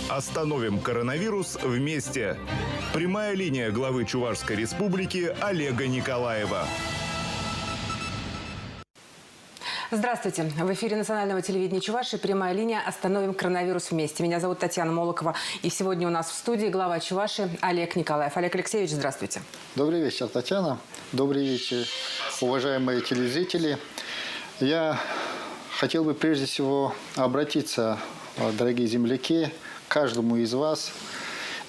Остановим коронавирус вместе. Прямая линия главы Чувашской республики Олега Николаева. Здравствуйте. В эфире национального телевидения Чувашии прямая линия «Остановим коронавирус вместе». Меня зовут Татьяна Молокова. И сегодня у нас в студии глава Чувашии Олег Николаев. Олег Алексеевич, здравствуйте. Добрый вечер, Татьяна. Добрый вечер, уважаемые телезрители. Я хотел бы прежде всего обратиться, дорогие земляки, к каждому из вас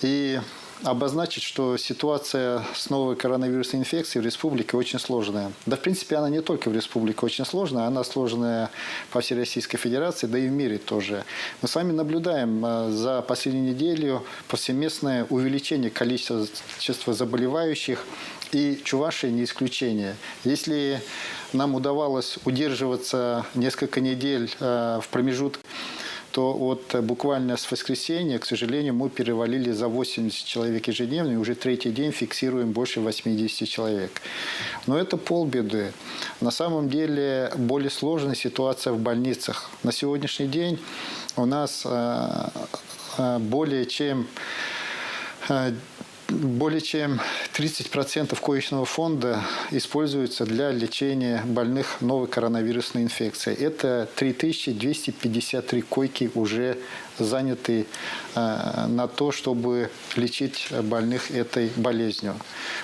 и обозначить, что ситуация с новой коронавирусной инфекцией в республике очень сложная. Да, в принципе, она не только в республике очень сложная, она сложная по всей Российской Федерации, да и в мире тоже. Мы с вами наблюдаем за последнюю неделю повсеместное увеличение количества заболевающих, и Чувашия не исключение. Если нам удавалось удерживаться несколько недель в промежутке, то вот буквально с воскресенья, к сожалению, мы перевалили за 80 человек ежедневно, и уже третий день фиксируем больше 80 человек. Но это полбеды. На самом деле более сложная ситуация в больницах. На сегодняшний день у нас более чем 30% коечного фонда используется для лечения больных новой коронавирусной инфекцией. Это 3253 койки уже заняты на то, чтобы лечить больных этой болезнью.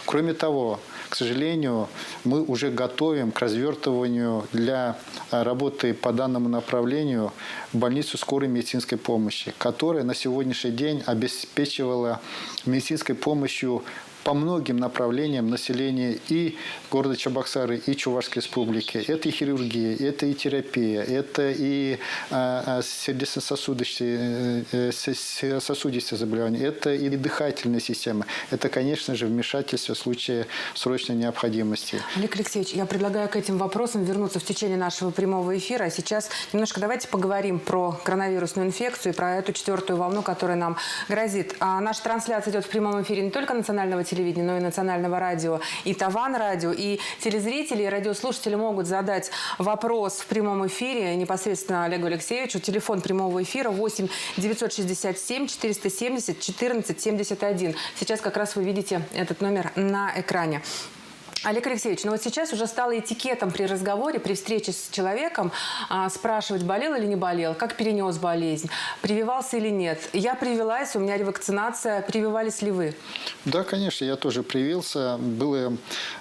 Кроме того, к сожалению, мы уже готовим к развертыванию для работы по данному направлению больницу скорой медицинской помощи, которая на сегодняшний день обеспечивала медицинской помощью по многим направлениям населения и города Чебоксары, и Чувашской республики. Это и хирургия, это и терапия, это и сердечно-сосудистые заболевания, это и дыхательная система. Это, конечно же, вмешательство в случае срочной необходимости. Олег Алексеевич, я предлагаю к этим вопросам вернуться в течение нашего прямого эфира. А сейчас немножко давайте поговорим про коронавирусную инфекцию и про эту четвертую волну, которая нам грозит. Наша трансляция идет в прямом эфире не только национального телевидения, но и национального радио, и Таван радио. И телезрители, и радиослушатели могут задать вопрос в прямом эфире непосредственно Олегу Алексеевичу. Телефон прямого эфира 8 967 470 14 71. Сейчас как раз вы видите этот номер на экране. Олег Алексеевич, ну вот сейчас уже стало этикетом при разговоре, при встрече с человеком спрашивать, болел или не болел, как перенес болезнь, прививался или нет. Я привилась, у меня ревакцинация. Прививались ли вы? Да, конечно, я тоже привился. Было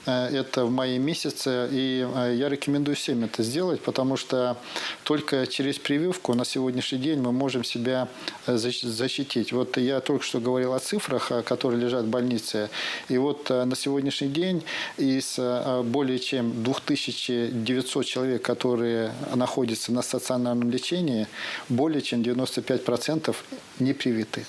это в мае месяце, и я рекомендую всем это сделать, потому что только через прививку на сегодняшний день мы можем себя защитить. Вот я только что говорил о цифрах, которые лежат в больнице, и вот на сегодняшний день из более чем 2900 человек, которые находятся на стационарном лечении, более чем 95% не привиты.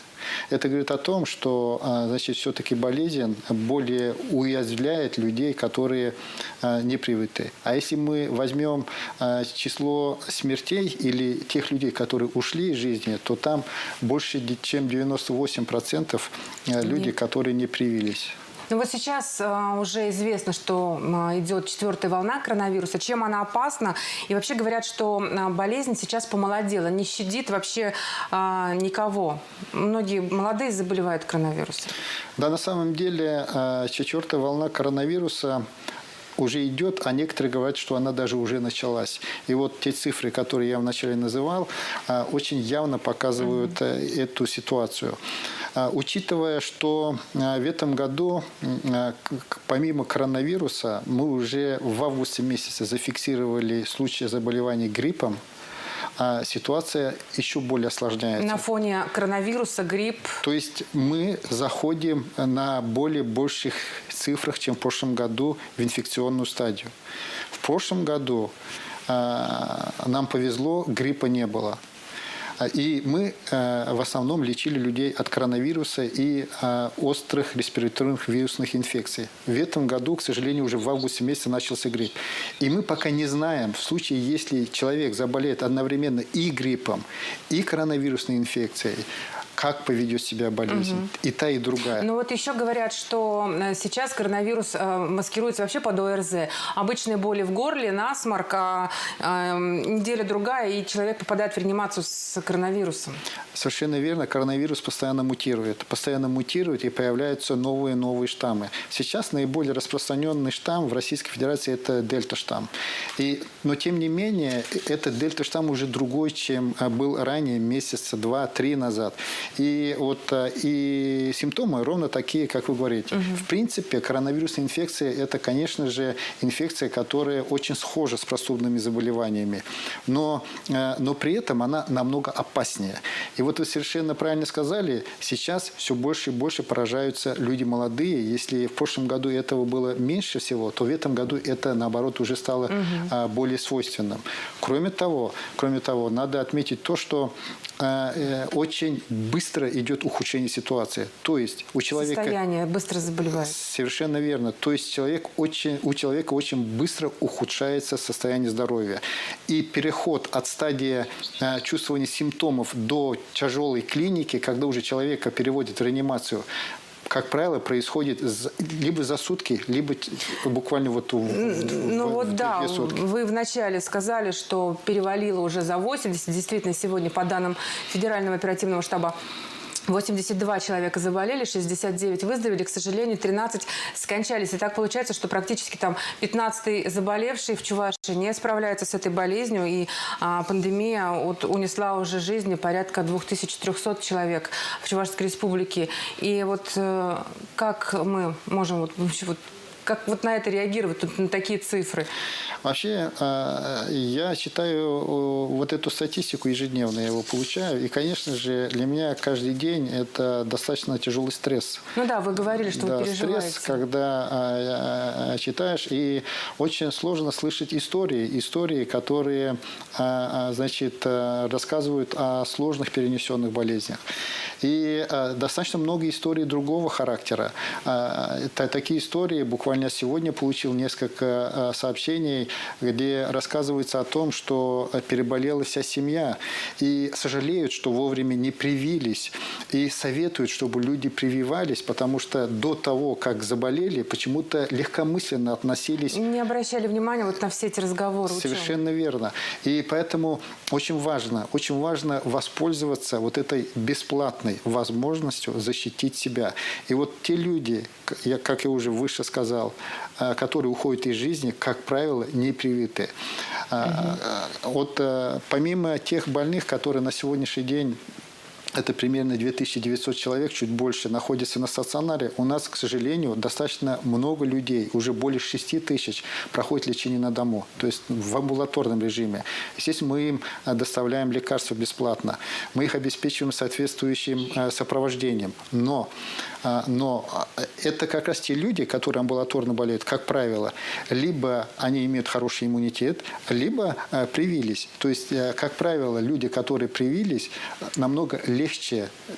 Это говорит о том, что значит, все-таки болезнь более уязвляет людей, которые не привиты. А если мы возьмем число смертей или тех людей, которые ушли из жизни, то там больше чем 98% люди, которые не привились. Ну вот сейчас уже известно, что идет четвертая волна коронавируса. Чем она опасна? И вообще говорят, что болезнь сейчас помолодела, не щадит вообще никого. Многие молодые заболевают коронавирусом. Да, на самом деле четвертая волна коронавируса уже идет, а некоторые говорят, что она даже уже началась. И вот те цифры, которые я вначале называл, очень явно показывают эту ситуацию. Учитывая, что в этом году, помимо коронавируса, мы уже в августе месяце зафиксировали случаи заболеваний гриппом, ситуация еще более осложняется. На фоне коронавируса, грипп. То есть мы заходим на более больших цифрах, чем в прошлом году, в инфекционную стадию. В прошлом году нам повезло, гриппа не было. И мы в основном лечили людей от коронавируса и острых респираторных вирусных инфекций. В этом году, к сожалению, уже в августе месяце начался грипп. И мы пока не знаем, в случае, если человек заболеет одновременно и гриппом, и коронавирусной инфекцией, как поведет себя болезнь. И та, и другая. Ну вот еще говорят, что сейчас коронавирус маскируется вообще под ОРЗ. Обычные боли в горле, насморк, неделя-другая, и человек попадает в реанимацию с коронавирусом. Совершенно верно. Коронавирус постоянно мутирует. И появляются новые штаммы. Сейчас наиболее распространенный штамм в Российской Федерации – это дельта-штамм. Но тем не менее, этот дельта-штамм уже другой, чем был ранее, месяца 2-3 назад. И симптомы ровно такие, как вы говорите. В принципе, коронавирусная инфекция – это, конечно же, инфекция, которая очень схожа с простудными заболеваниями. Но при этом она намного опаснее. И вот вы совершенно правильно сказали, сейчас все больше и больше поражаются люди молодые. Если в прошлом году этого было меньше всего, то в этом году это, наоборот, уже стало более свойственным. Кроме того, надо отметить то, что очень быстро идет ухудшение ситуации. То есть у человека... Состояние быстро заболевает. Совершенно верно. То есть у человека очень быстро ухудшается состояние здоровья. И переход от стадии чувствования симптомов до тяжелой клиники, когда уже человека переводят в реанимацию, как правило, происходит либо за сутки, либо буквально вот две сутки. Вы вначале сказали, что перевалило уже за 80. Действительно, сегодня, по данным Федерального оперативного штаба, 82 человека заболели, 69 выздоровели, к сожалению, 13 скончались. И так получается, что практически там 15-й заболевший в Чувашии не справляется с этой болезнью. И пандемия унесла уже жизни порядка 2300 человек в Чувашской республике. И вот как мы можем как на это реагировать, на такие цифры? Вообще, я читаю вот эту статистику ежедневно, я его получаю. И, конечно же, для меня каждый день это достаточно тяжелый стресс. Ну да, вы говорили, что вы переживаете. Стресс, когда читаешь, и очень сложно слышать истории, которые, рассказывают о сложных перенесенных болезнях. И достаточно много историй другого характера. Такие истории, буквально сегодня получил несколько сообщений, где рассказывается о том, что переболела вся семья. И сожалеют, что вовремя не привились. И советуют, чтобы люди прививались, потому что до того, как заболели, почему-то легкомысленно относились. Не обращали внимания на все эти разговоры. Совершенно верно. И поэтому очень важно воспользоваться вот этой бесплатной возможностью защитить себя. И вот те люди, как я уже выше сказал, которые уходят из жизни, как правило, не привиты. Помимо тех больных, которые на сегодняшний день, это примерно 2900 человек, чуть больше, находятся на стационаре. У нас, к сожалению, достаточно много людей, уже более 6000 проходит лечение на дому, то есть в амбулаторном режиме. Естественно, мы им доставляем лекарства бесплатно, мы их обеспечиваем соответствующим сопровождением. Но это как раз те люди, которые амбулаторно болеют, как правило, либо они имеют хороший иммунитет, либо привились. То есть, как правило, люди, которые привились, намного легче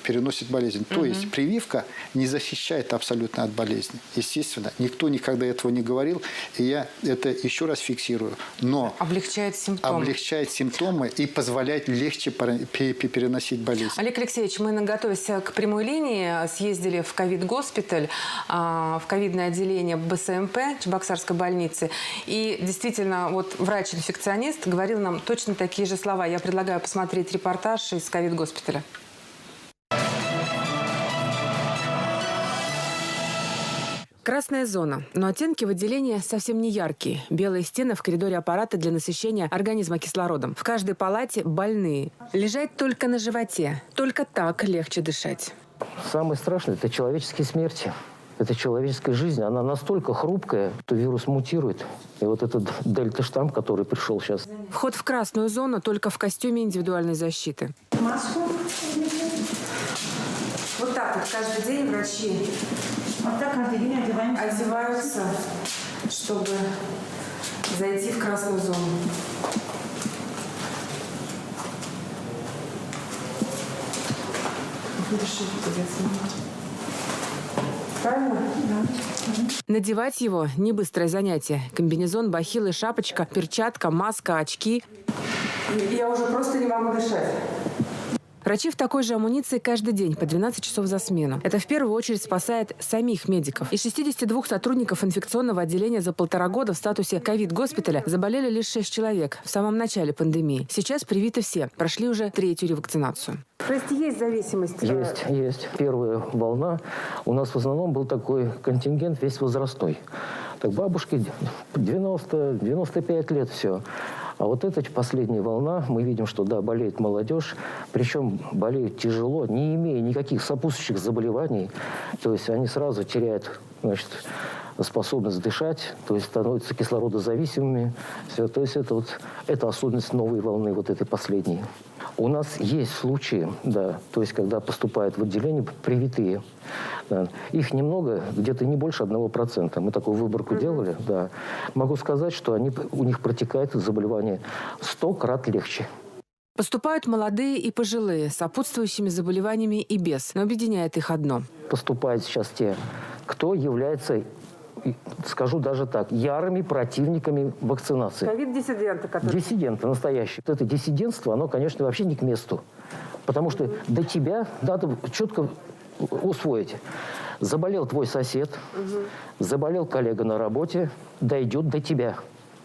переносят болезнь. То есть прививка не защищает абсолютно от болезни. Естественно, никто никогда этого не говорил, и я это еще раз фиксирую. Но облегчает симптомы и позволяет легче переносить болезнь. Олег Алексеевич, мы, готовясь к прямой линии, съездили в ковид-госпиталь, в ковидное отделение БСМП Чебоксарской больницы. И действительно, врач-инфекционист говорил нам точно такие же слова. Я предлагаю посмотреть репортаж из ковид-госпиталя. Красная зона, но оттенки в отделении совсем не яркие. Белые стены в коридоре аппарата для насыщения организма кислородом. В каждой палате больные. Лежать только на животе. Только так легче дышать. Самое страшное – это человеческие смерти. Это человеческая жизнь. Она настолько хрупкая, что вирус мутирует. И вот этот дельта-штамм, который пришел сейчас. Вход в красную зону только в костюме индивидуальной защиты. Маску. Вот так каждый день врачи одеваются, чтобы зайти в красную зону. Правильно? Да. Надевать его – не быстрое занятие. Комбинезон, бахилы, шапочка, перчатка, маска, очки. Я уже просто не могу дышать. Врачи в такой же амуниции каждый день, по 12 часов за смену. Это в первую очередь спасает самих медиков. Из 62 сотрудников инфекционного отделения за 1,5 года в статусе ковид-госпиталя заболели лишь 6 человек в самом начале пандемии. Сейчас привиты все, прошли уже 3-ю ревакцинацию. То есть есть зависимость? Есть. Первая волна. У нас в основном был такой контингент весь возрастной. Так бабушки 90-95 лет, все. А вот эта последняя волна, мы видим, что да, болеет молодежь, причем болеют тяжело, не имея никаких сопутствующих заболеваний. То есть они сразу теряют, значит, способность дышать, то есть становятся кислородозависимыми. Все. То есть это особенность новой волны, вот этой последней. У нас есть случаи, да, то есть когда поступают в отделение привитые. Да. Их немного, где-то не больше 1%. Мы такую выборку делали, да. Могу сказать, что у них протекает заболевание 100 крат легче. Поступают молодые и пожилые, с сопутствующими заболеваниями и без, но объединяет их одно. Поступают сейчас те, кто является, скажу даже так, ярыми противниками вакцинации. Ковид-диссиденты, которые... Диссиденты настоящие. Это диссидентство, оно, конечно, вообще не к месту. Потому что до тебя надо четко усвоить. Заболел твой сосед, заболел коллега на работе, дойдет до тебя.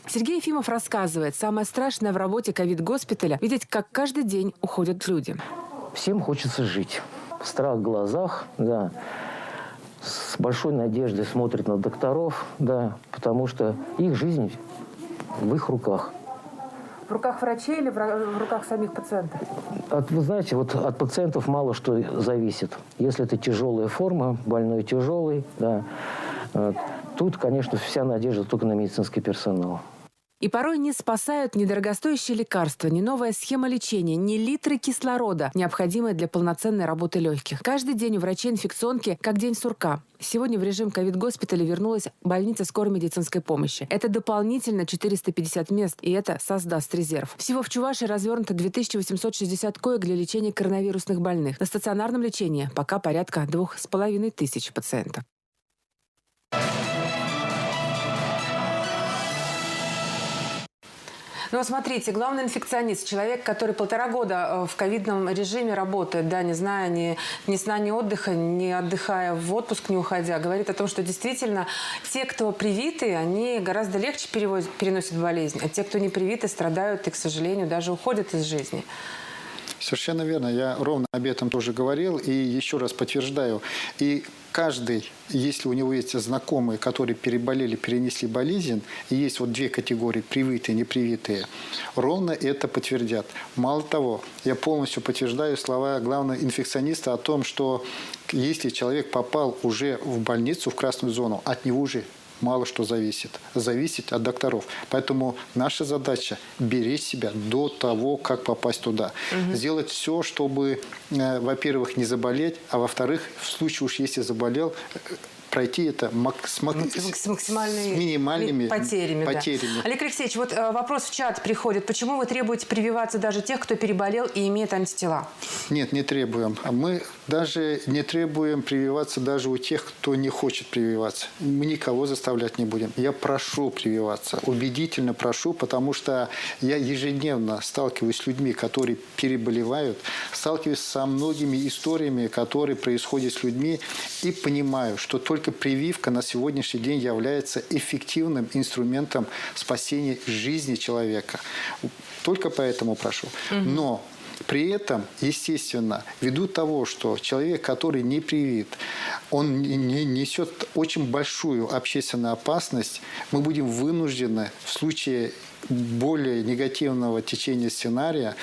Сергей Ефимов рассказывает, самое страшное в работе ковид-госпиталя – видеть, как каждый день уходят люди. Всем хочется жить. Страх в глазах, да. С большой надеждой смотрят на докторов, да, потому что их жизнь в их руках. В руках врачей или в руках самих пациентов? Вы знаете, вот от пациентов мало что зависит. Если это тяжелая форма, больной тяжелый, да, тут, конечно, вся надежда только на медицинский персонал. И порой не спасают ни дорогостоящие лекарства, ни новая схема лечения, ни литры кислорода, необходимые для полноценной работы легких. Каждый день у врачей-инфекционки как день сурка. Сегодня в режим ковид-госпиталя вернулась больница скорой медицинской помощи. Это дополнительно 450 мест, и это создаст резерв. Всего в Чувашии развернуто 2860 коек для лечения коронавирусных больных. На стационарном лечении пока порядка 2500 пациентов. Ну, смотрите, главный инфекционист, человек, который 1,5 года в ковидном режиме работает, да, не зная ни сна, ни отдыха, не отдыхая в отпуск, не уходя, говорит о том, что действительно те, кто привиты, они гораздо легче переносят болезнь, а те, кто не привиты, страдают и, к сожалению, даже уходят из жизни. Совершенно верно. Я ровно об этом тоже говорил и еще раз подтверждаю. И каждый, если у него есть знакомые, которые переболели, перенесли болезнь, и есть вот 2 категории, привитые, непривитые, ровно это подтвердят. Мало того, я полностью подтверждаю слова главного инфекциониста о том, что если человек попал уже в больницу, в красную зону, от него уже мало что зависит. Зависит от докторов. Поэтому наша задача – беречь себя до того, как попасть туда. Сделать все, чтобы, во-первых, не заболеть, а во-вторых, в случае уж если заболел, пройти это с минимальными потерями. Да. Олег Алексеевич, вот вопрос в чат приходит. Почему вы требуете прививаться даже тех, кто переболел и имеет антитела? Нет, не требуем. Мы даже не требуем прививаться даже у тех, кто не хочет прививаться. Мы никого заставлять не будем. Я прошу прививаться. Убедительно прошу, потому что я ежедневно сталкиваюсь с людьми, которые переболевают, сталкиваюсь со многими историями, которые происходят с людьми, и понимаю, что только прививка на сегодняшний день является эффективным инструментом спасения жизни человека. Только поэтому прошу. Но при этом, естественно, ввиду того, что человек, который не привит, он несет очень большую общественную опасность, мы будем вынуждены в случае более негативного течения сценария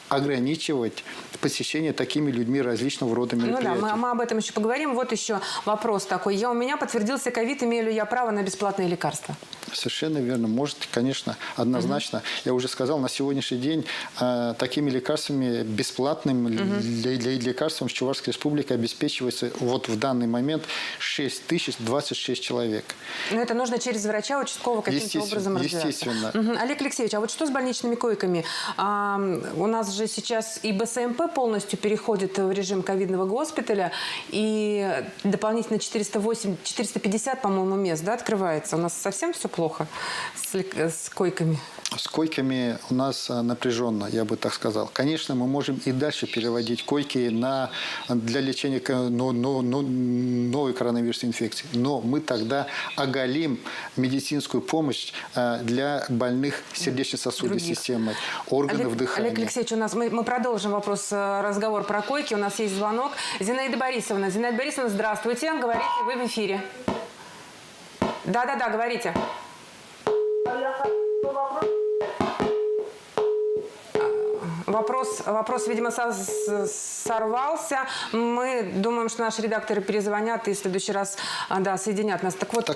ограничивать посещение такими людьми различного рода мероприятий. Ну да, мы об этом еще поговорим. Вот еще вопрос такой. У меня подтвердился ковид, имею ли я право на бесплатные лекарства? Совершенно верно. Можете, конечно, однозначно. Я уже сказал, на сегодняшний день такими лекарствами, бесплатными лекарством в Чувашской Республике обеспечивается вот в данный момент 6026 человек. Но это нужно через врача участкового каким-то образом разбираться. Естественно. Олег Алексеевич, а вот что с больничными койками? У нас же сейчас и БСМП полностью переходит в режим ковидного госпиталя, и дополнительно 450, по-моему, мест, да, открывается. У нас совсем все плохо с койками? С койками у нас напряженно, я бы так сказал. Конечно, мы можем и дальше переводить койки для лечения новой коронавирусной инфекции. Но мы тогда оголим медицинскую помощь для больных сердечно-сосудистой системы, органов дыхания. Олег Алексеевич, мы продолжим разговор про койки. У нас есть звонок. Зинаида Борисовна. Зинаида Борисовна, здравствуйте. Говорите, вы в эфире. Да, говорите. Вопрос, видимо, сорвался. Мы думаем, что наши редакторы перезвонят и в следующий раз соединят нас. Так вот,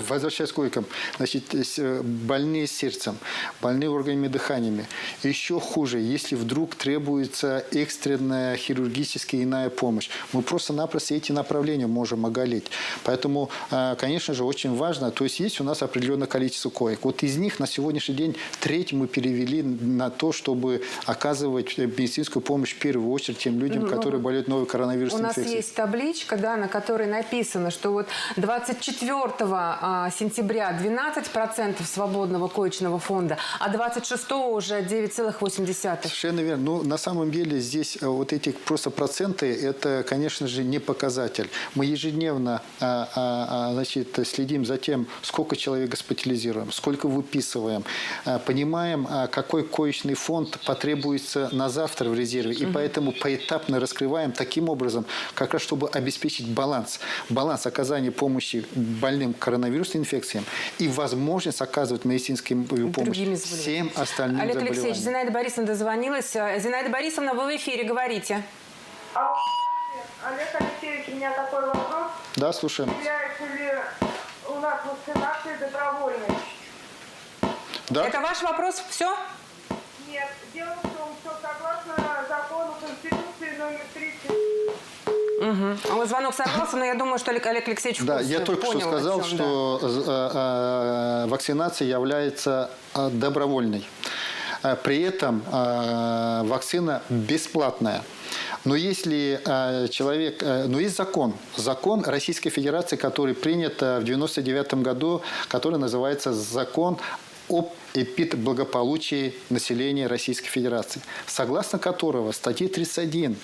возвращаясь к койкам, значит, больные сердцем, больные органами дыхания. Еще хуже, если вдруг требуется экстренная хирургическая иная помощь. Мы просто-напросто эти направления можем оголить. Поэтому, конечно же, очень важно, то есть у нас определенное количество коек. Вот из них на сегодняшний день треть мы перевели на то, чтобы оказывать медицинскую помощь в первую очередь тем людям, которые болеют новой коронавирусной инфекцией. У нас есть табличка, на которой написано, что вот 24 сентября 12% свободного коечного фонда, а 26 уже 9,8%. Совершенно верно. Ну, на самом деле здесь вот эти просто проценты, это, конечно же, не показатель. Мы ежедневно следим за тем, сколько человек госпитализируем, сколько выписываем, понимаем, какой коечный фонд потребуется на завтра в резерве. И поэтому поэтапно раскрываем таким образом, как раз чтобы обеспечить баланс оказания помощи больным коронавирусной инфекцией и возможность оказывать медицинскую помощь всем остальным Олег заболеваниям. Алексеевич, Зинаида Борисовна дозвонилась. Зинаида Борисовна, вы в эфире, говорите. Олег Алексеевич, у меня такой вопрос. Да, слушаем. Является ли у нас вакцинация добровольной? Да? Это ваш вопрос? Все? Нет. Дело в том, что согласно закону Конституции номер 30... Звонок сорвался, но я думаю, что Олег Алексеевич Да, я только что сказал, что вакцинация является добровольной. При этом вакцина бесплатная. Но если человек... Но есть закон Российской Федерации, который принят в 1999 году, который называется «Закон об эпидблагополучии населения Российской Федерации, согласно которого в статье 31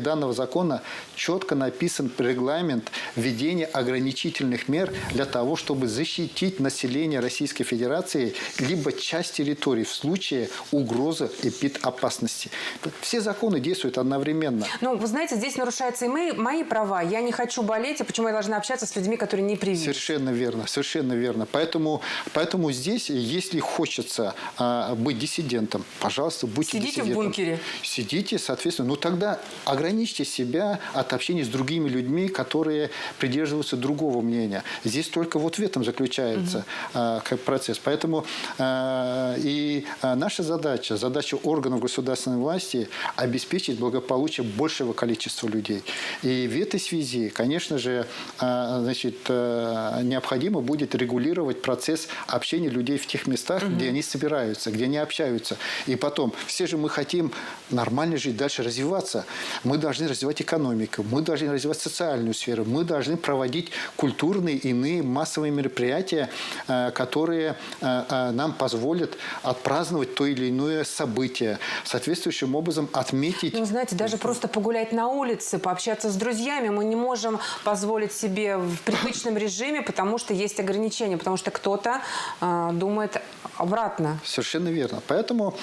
данного закона четко написан регламент введения ограничительных мер для того, чтобы защитить население Российской Федерации либо часть территории в случае угрозы эпидопасности. Все законы действуют одновременно. Ну, вы знаете, здесь нарушаются и мои права. Я не хочу болеть, а почему я должна общаться с людьми, которые не привиты? Совершенно верно, совершенно верно. Поэтому здесь, если хочется быть диссидентом, пожалуйста, будьте диссидентом. Сидите в бункере. Сидите, соответственно. Ну, тогда ограничьте себя от общения с другими людьми, которые придерживаются другого мнения. Здесь только вот в этом заключается процесс. Поэтому и наша задача органов государственной власти обеспечить благополучие большего количества людей. И в этой связи, конечно же, необходимо будет регулировать процесс общения людей в тех местах, где они собираются, где они общаются. И потом, все же мы хотим нормально жить, дальше развиваться. Мы должны развивать экономику, мы должны развивать социальную сферу, мы должны проводить культурные, иные массовые мероприятия, которые нам позволят отпраздновать то или иное событие, соответствующим образом отметить... Ну, знаете, даже просто погулять на улице, пообщаться с друзьями мы не можем позволить себе в привычном режиме, потому что есть ограничения, потому что кто-то думает обратно. Совершенно верно. Поэтому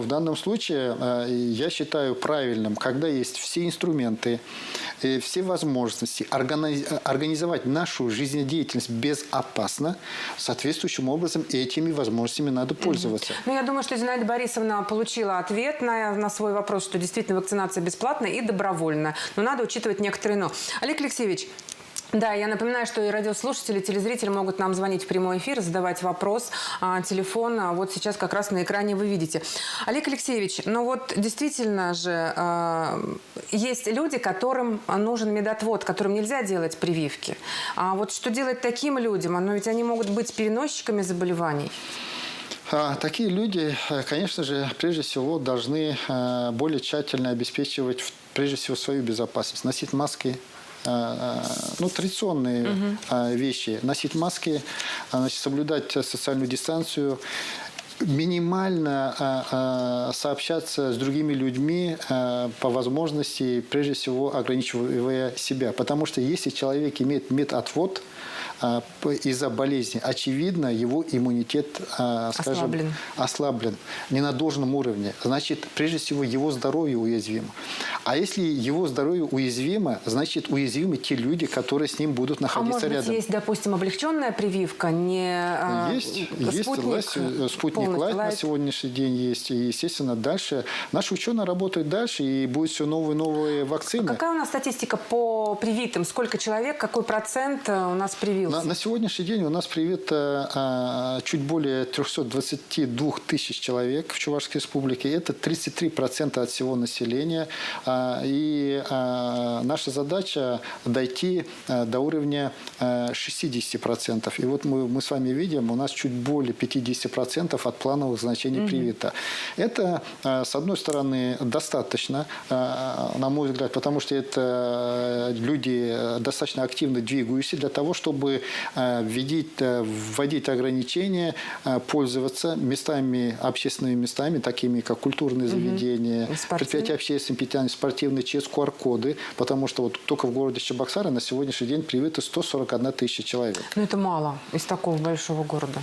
в данном случае я считаю правильным, когда есть все инструменты, все возможности организовать нашу жизнедеятельность безопасно, соответствующим образом этими возможностями надо пользоваться. Ну, я думаю, что Зинаида Борисовна получила ответ на свой вопрос, что действительно вакцинация бесплатная и добровольная. Но надо учитывать некоторые «но». Олег Алексеевич, да, я напоминаю, что и радиослушатели, телезрители могут нам звонить в прямой эфир, задавать вопрос. Телефон вот сейчас как раз на экране вы видите. Олег Алексеевич, ну вот действительно же есть люди, которым нужен медотвод, которым нельзя делать прививки. А вот что делать таким людям? Но ведь они могут быть переносчиками заболеваний. Такие люди, конечно же, прежде всего должны более тщательно обеспечивать, прежде всего, свою безопасность. Носить маски, традиционные вещи. Носить маски, значит, соблюдать социальную дистанцию, минимально сообщаться с другими людьми по возможности, прежде всего ограничивая себя. Потому что если человек имеет медотвод из-за болезни, очевидно, его иммунитет, скажем, ослаблен не на должном уровне. Значит, прежде всего, его здоровье уязвимо. А если его здоровье уязвимо, значит, уязвимы те люди, которые с ним будут находиться рядом. А может быть, есть, допустим, облегченная прививка, Есть спутник Лайт на сегодняшний день есть. И, естественно, дальше наши ученые работают дальше, и будет все новые и новые вакцины. Какая у нас статистика по привитым? Сколько человек, какой процент у нас привился? На сегодняшний день у нас привито чуть более 322 тысяч человек в Чувашской республике. Это 33% от всего населения. И наша задача дойти до уровня 60%. И вот мы с вами видим, у нас чуть более 50% от плановых значений привито. Это, с одной стороны, достаточно, на мой взгляд, потому что это люди достаточно активно двигающиеся для того, чтобы вводить ограничения, пользоваться местами, общественными местами, такими как культурные заведения, предприятия общественного питания, спортивные, через QR-коды, потому что вот только в городе Чебоксары на сегодняшний день привито 141 тысяча человек. Ну, это мало из такого большого города.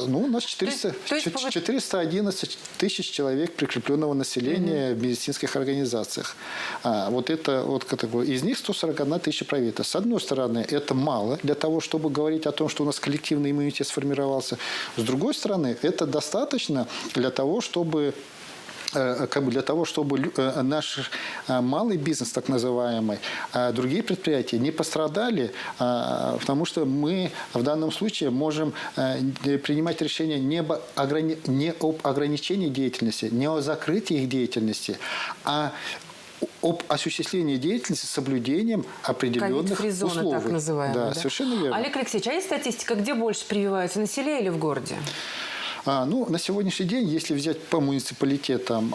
Ну, у нас 411 тысяч человек прикрепленного населения в медицинских организациях. Вот это вот категория. Из них 141 тысяча привита. С одной стороны, это мало для того, чтобы говорить о том, что у нас коллективный иммунитет сформировался. С другой стороны, это достаточно для того, чтобы наш малый бизнес, так называемый, другие предприятия не пострадали, потому что мы в данном случае можем принимать решения не об ограничении деятельности, не о закрытии их деятельности, а об осуществлении деятельности с соблюдением определенных условий. Так называемые, да, совершенно верно. Олег Алексеевич, а есть статистика, где больше прививаются, на селе или в городе? На сегодняшний день, если взять по муниципалитетам,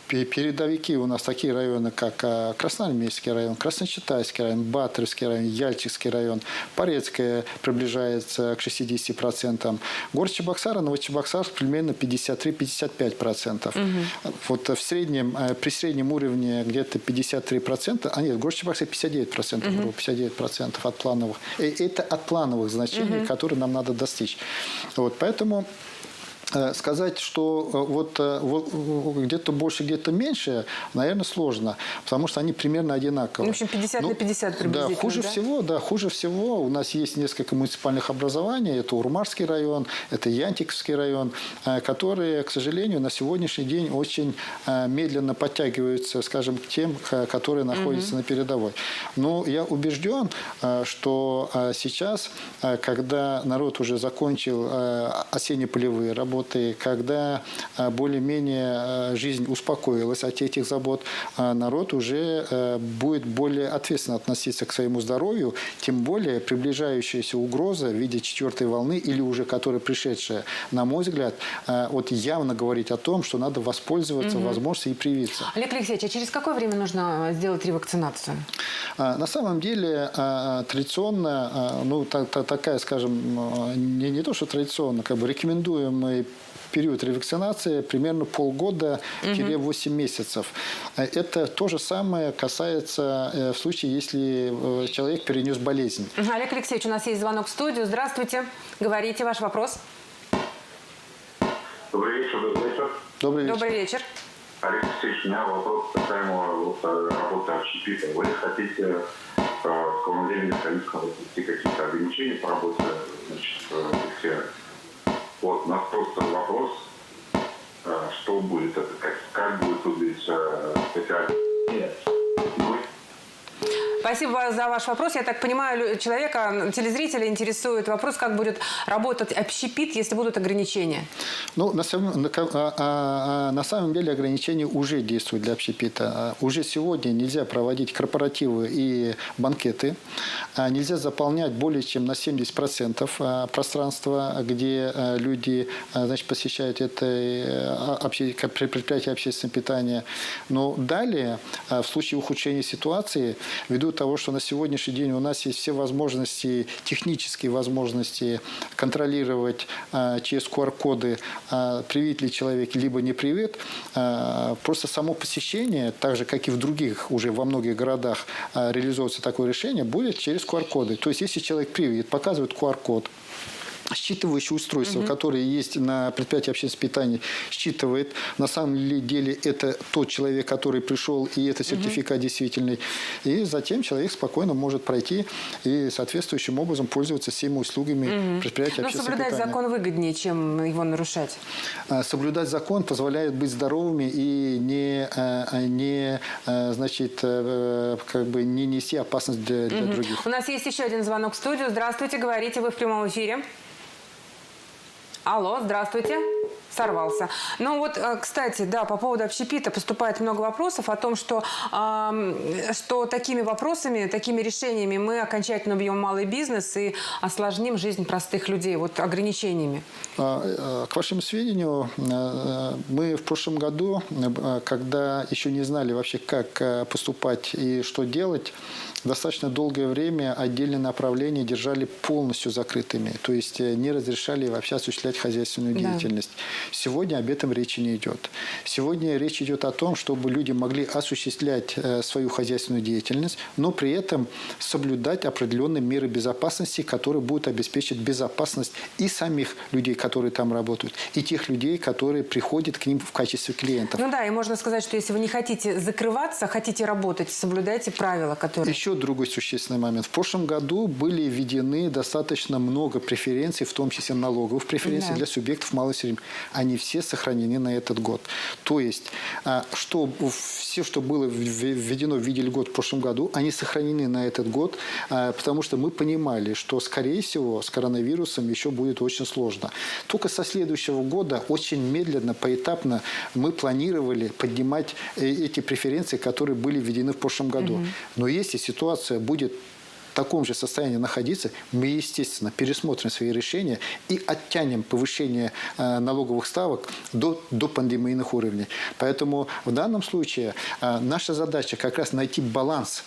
передовики у нас такие районы, как Красноармейский район, Красночитайский район, Батыревский район, Яльчикский район, Порецкая приближается к 60%. Город Чебоксары, Новочебоксарск примерно 53-55%. Вот при среднем уровне где-то 53%, нет, город Чебоксары 59%, 59% от плановых. Это от плановых значений, которые нам надо достичь. Вот, поэтому сказать, что вот где-то больше, где-то меньше, наверное, сложно, потому что они примерно одинаковые. В общем, 50 на 50 приблизительно, да? Хуже всего у нас есть несколько муниципальных образований. Это Урмарский район, это Янтиковский район, которые, к сожалению, на сегодняшний день очень медленно подтягиваются, скажем, к тем, которые находятся на передовой. Но я убежден, что сейчас, когда народ уже закончил осенне-полевые работы, когда более-менее жизнь успокоилась от этих забот, народ уже будет более ответственно относиться к своему здоровью, тем более приближающаяся угроза в виде 4-й волны или уже которая пришедшая, на мой взгляд, вот явно говорить о том, что надо воспользоваться возможностью и привиться. Олег Алексеевич, а через какое время нужно сделать ревакцинацию? На самом деле, традиционно, такая, скажем, не то, что традиционно, рекомендуемый период ревакцинации примерно полгода-8 месяцев. Это то же самое касается в случае, если человек перенес болезнь. Олег Алексеевич, у нас есть звонок в студию. Здравствуйте. Говорите, ваш вопрос. Добрый вечер. Добрый вечер. Добрый вечер. Олег Алексеевич, у меня вопрос касаемо работы общепита. Вы хотите в скором времени ввести какие-то ограничения по работе сферы? Вот, у нас просто вопрос, что будет это, как будет выглядеть специальность. Спасибо за ваш вопрос. Я так понимаю, человека, телезрителя интересует вопрос, как будет работать общепит, если будут ограничения. На самом деле ограничения уже действуют для общепита. Уже сегодня нельзя проводить корпоративы и банкеты. Нельзя заполнять более чем на 70% пространства, где люди посещают это предприятие общественного питания. Но далее, в случае ухудшения ситуации, ввиду того, что на сегодняшний день у нас есть все возможности, технические возможности контролировать через QR-коды, привит ли человек, либо не привит, просто само посещение, так же, как и в других, уже во многих городах реализуется такое решение, будет через QR-коды. То есть, если человек привит, показывает QR-код, считывающее устройство, которое есть на предприятии общественного питания, считывает. На самом деле это тот человек, который пришел, и это сертификат действительный. И затем человек спокойно может пройти и соответствующим образом пользоваться всеми услугами предприятия общественного питания. Но соблюдать закон выгоднее, чем его нарушать. Соблюдать закон позволяет быть здоровыми и не нести опасность для других. У нас есть еще один звонок в студию. Здравствуйте, говорите, вы в прямом эфире. Алло, здравствуйте. Сорвался. Ну вот, кстати, да, по поводу общепита поступает много вопросов о том, что такими вопросами, такими решениями мы окончательно убьем малый бизнес и осложним жизнь простых людей, вот ограничениями. К вашему сведению, мы в прошлом году, когда еще не знали вообще, как поступать и что делать, достаточно долгое время отдельные направления держали полностью закрытыми, то есть не разрешали вообще осуществлять хозяйственную деятельность. Сегодня об этом речи не идет. Сегодня речь идет о том, чтобы люди могли осуществлять свою хозяйственную деятельность, но при этом соблюдать определенные меры безопасности, которые будут обеспечить безопасность и самих людей, которые там работают, и тех людей, которые приходят к ним в качестве клиентов. Ну да, и можно сказать, что если вы не хотите закрываться, хотите работать, соблюдайте правила, которые... Еще другой существенный момент. В прошлом году были введены достаточно много преференций, в том числе налоговых преференций для субъектов малого и среднего. Они все сохранены на этот год. То есть, все, что было введено в виде льгот в прошлом году, они сохранены на этот год, потому что мы понимали, что, скорее всего, с коронавирусом еще будет очень сложно. Только со следующего года очень медленно, поэтапно мы планировали поднимать эти преференции, которые были введены в прошлом году. Но если ситуация будет в таком же состоянии находиться, мы, естественно, пересмотрим свои решения и оттянем повышение налоговых ставок до пандемийных уровней. Поэтому в данном случае наша задача как раз найти баланс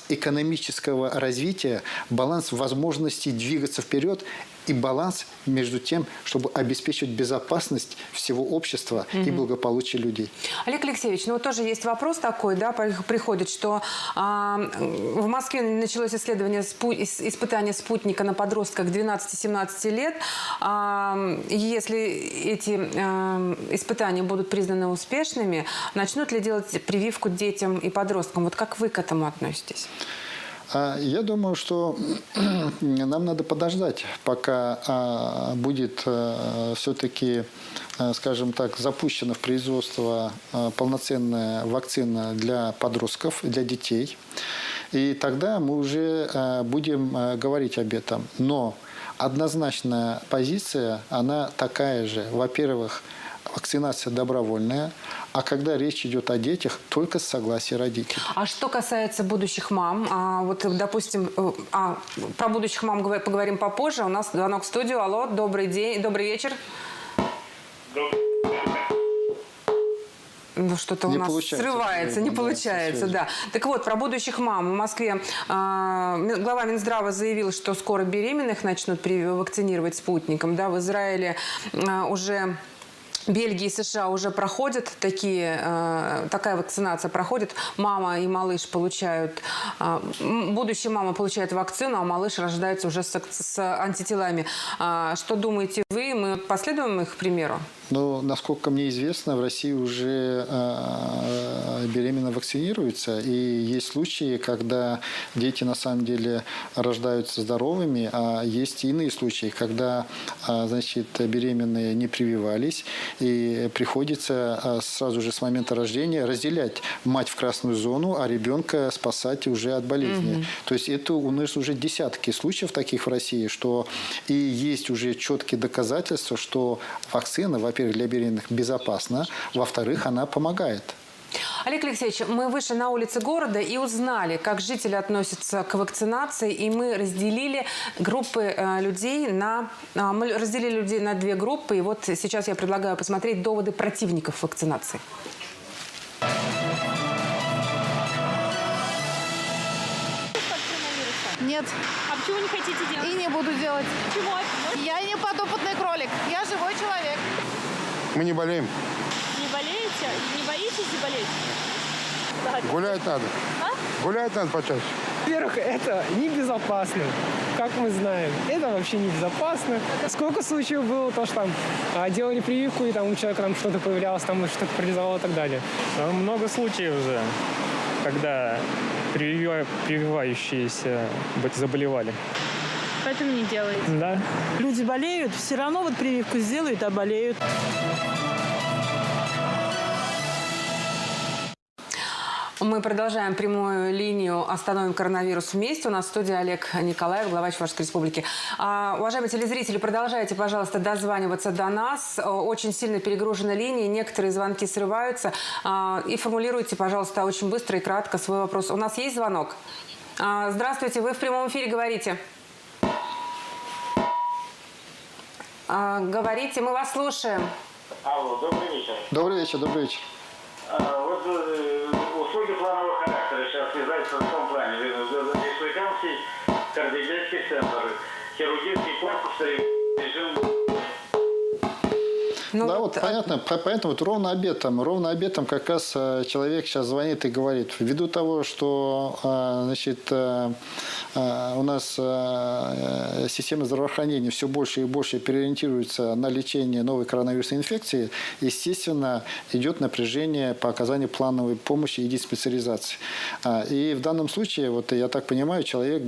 экономического развития, баланс возможностей двигаться вперед и баланс между тем, чтобы обеспечивать безопасность всего общества и благополучие людей. Олег Алексеевич, ну вот тоже есть вопрос такой, да, приходит, что в Москве началось испытание спутника на подростках 12-17 лет. Если эти испытания будут признаны успешными, начнут ли делать прививку детям и подросткам? Вот как вы к этому относитесь? Я думаю, что нам надо подождать, пока будет все-таки, скажем так, запущена в производство полноценная вакцина для подростков, для детей. И тогда мы уже будем говорить об этом. Но однозначная позиция, она такая же. Во-первых, вакцинация добровольная, а когда речь идет о детях, только с согласия родителей. А что касается будущих мам, вот, допустим, про будущих мам поговорим попозже. У нас звонок в студию. Алло, добрый день, добрый вечер. Ну, что-то у нас срывается, не получается, да. Так вот, про будущих мам. В Москве глава Минздрава заявил, что скоро беременных начнут вакцинировать спутником. Да, в Израиле уже... Бельгия и США уже проходят такая вакцинация проходит. Мама и малыш получают, будущая мама получает вакцину, а малыш рождается уже с антителами. Что думаете вы? Мы последуем их примеру? Ну, насколько мне известно, в России уже беременна вакцинируются. И есть случаи, когда дети на самом деле рождаются здоровыми, а есть иные случаи, когда, значит, беременные не прививались, и приходится сразу же с момента рождения разделять мать в красную зону, а ребенка спасать уже от болезни. То есть это у нас уже десятки случаев таких в России, что и есть уже четкие доказательства, что вакцина, во-первых, для беременных безопасна, во-вторых, она помогает. Олег Алексеевич, мы вышли на улицы города и узнали, как жители относятся к вакцинации, и мы разделили людей на две группы. И вот сейчас я предлагаю посмотреть доводы противников вакцинации. Нет. А почему не хотите делать? И не буду делать. Почему? Я не подопытный кролик. Я живой человек. Мы не болеем. Не болеете? Не боитесь заболеть? Гулять надо. Гулять надо почаще. Во-первых, это небезопасно, как мы знаем. Это вообще небезопасно. Сколько случаев было, то, что там делали прививку, и там у человека там что-то появлялось, там что-то парализовало и так далее. Много случаев уже, когда прививающиеся заболевали. Поэтому не делаете? Да. Люди болеют, все равно вот прививку сделают, а болеют. Мы продолжаем прямую линию «Остановим коронавирус вместе». У нас в студии Олег Николаев, глава Чувашской республики. Уважаемые телезрители, продолжайте, пожалуйста, дозваниваться до нас. Очень сильно перегружена линия, некоторые звонки срываются. И формулируйте, пожалуйста, очень быстро и кратко свой вопрос. У нас есть звонок? Здравствуйте, вы в прямом эфире говорите. Говорите, мы вас слушаем. Алло, добрый вечер. Добрый вечер, добрый вечер. Вот услуги планового характера сейчас связаться в том плане. Республиканский кардиологический центр, хирургический корпус, режим. Ну, да, вот понятно, поэтому вот ровно об этом как раз человек сейчас звонит и говорит. Ввиду того, что значит, у нас система здравоохранения все больше и больше переориентируется на лечение новой коронавирусной инфекции, естественно, идет напряжение по оказанию плановой помощи и диспансеризации. И в данном случае, вот я так понимаю, человек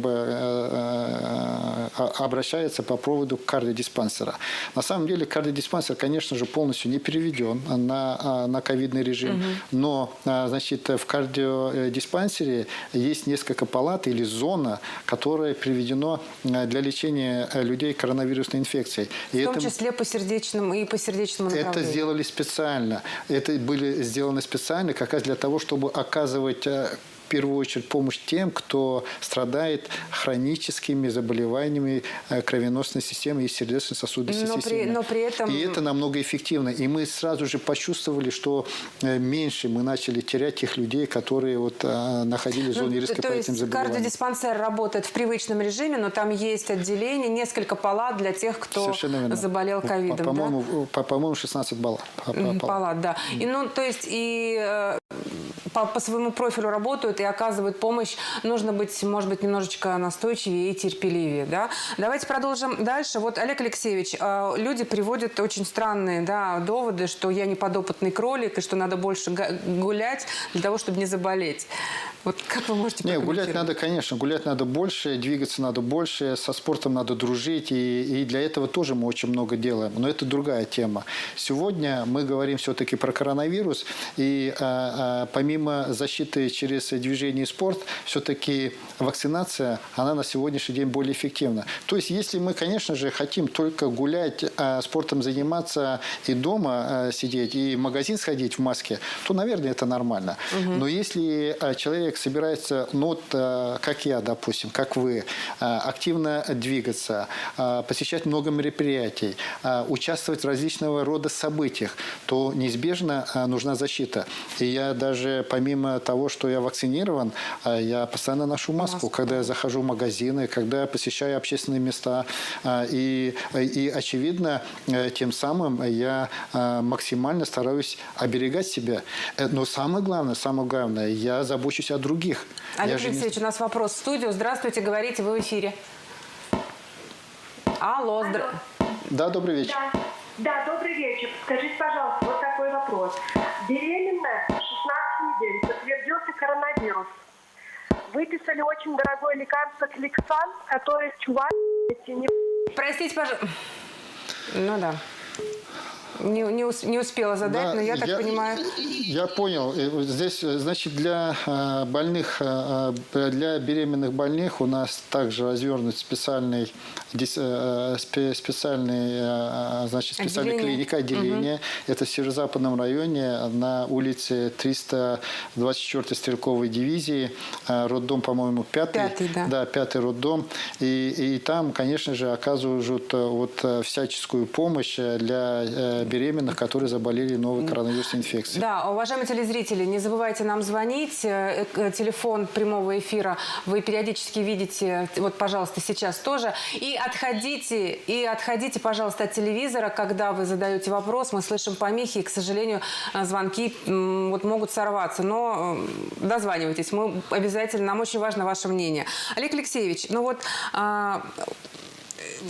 обращается по поводу кардиодиспансера. На самом деле кардиодиспансер, конечно же, полностью не переведен на ковидный режим, но, значит, в кардиодиспансере есть несколько палат или зона, которая приведена для лечения людей коронавирусной инфекцией. В том числе по сердечному и по сердечному направлению. Это сделали специально. Это были сделаны специально как раз для того, чтобы оказывать в первую очередь помощь тем, кто страдает хроническими заболеваниями кровеносной системы и сердечно-сосудистой системы. Но при этом... И это намного эффективно. И мы сразу же почувствовали, что меньше мы начали терять тех людей, которые вот находились в зоне риска по этим заболеваниям. Кардиодиспансер работает в привычном режиме, но там есть отделение, несколько палат для тех, кто заболел ковидом. По-моему, 16 палат, да. И, ну, то есть и по своему профилю работают и оказывают помощь. Нужно быть, может быть, немножечко настойчивее и терпеливее. Да? Давайте продолжим дальше. Вот, Олег Алексеевич, люди приводят очень странные, да, доводы, что я не подопытный кролик и что надо больше гулять для того, чтобы не заболеть. Вот как вы можете прокомментировать? Гулять надо, конечно. Гулять надо больше, двигаться надо больше, со спортом надо дружить. И для этого тоже мы очень много делаем. Но это другая тема. Сегодня мы говорим все-таки про коронавирус. И помимо защиты через движение и спорт, все-таки вакцинация, она на сегодняшний день более эффективна. То есть, если мы, конечно же, хотим только гулять, спортом заниматься и дома сидеть, и в магазин сходить в маске, то, наверное, это нормально. Но если человек собирается, ну вот, как я, допустим, как вы, активно двигаться, посещать много мероприятий, участвовать в различного рода событиях, то неизбежно нужна защита. И я даже, помимо того, что я вакцинирован, я постоянно ношу маску, когда я захожу в магазины, когда я посещаю общественные места. И очевидно, тем самым я максимально стараюсь оберегать себя. Но самое главное, я забочусь о других. Олег Алексеевич, у нас вопрос в студию. Здравствуйте, говорите, вы в эфире. Алло. Да, добрый вечер. Да, добрый вечер. Скажите, пожалуйста, вот такой вопрос. Беременная, 16 недель, подтвердился коронавирус. Выписали очень дорогое лекарство Клексан, которое в Чувашии не... Простите, пожалуйста. Ну да. Не успела задать, да, но я так понимаю... Я понял. Здесь, значит, для беременных больных у нас также развернут специальная клиника, отделение. Это в северо-западном районе на улице 324-й стрелковой дивизии. Роддом, по-моему, 5-й. Да, 5-й роддом. И там, конечно же, оказывают вот всяческую помощь для беременных, которые заболели новой коронавирусной инфекцией. Да, уважаемые телезрители, не забывайте нам звонить. Телефон прямого эфира вы периодически видите, вот, пожалуйста, сейчас тоже. И отходите, пожалуйста, от телевизора, когда вы задаете вопрос. Мы слышим помехи, и, к сожалению, звонки вот могут сорваться. Но дозванивайтесь, мы обязательно, нам очень важно ваше мнение. Олег Алексеевич, ну вот...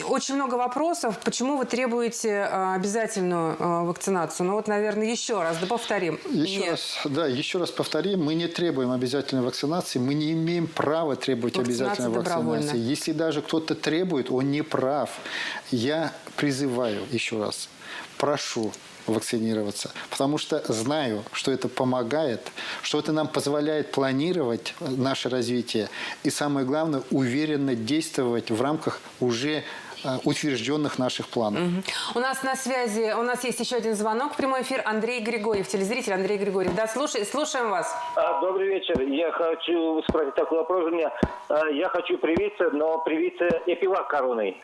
Очень много вопросов. Почему вы требуете обязательную вакцинацию? Ну вот, наверное, еще раз, да повторим. Еще раз повторим. Мы не требуем обязательной вакцинации. Мы не имеем права требовать обязательной вакцинации. Если даже кто-то требует, он не прав. Я призываю еще раз, прошу вакцинироваться, потому что знаю, что это помогает, что это нам позволяет планировать наше развитие и, самое главное, уверенно действовать в рамках уже утвержденных наших планов. У нас на связи, у нас есть еще один звонок, прямой эфир. Андрей Григорьев, телезритель Андрей Григорьев. Да, слушаем вас. Добрый вечер. Я хочу спросить такой вопрос у меня. Я хочу привиться, но привиться эпивак короной.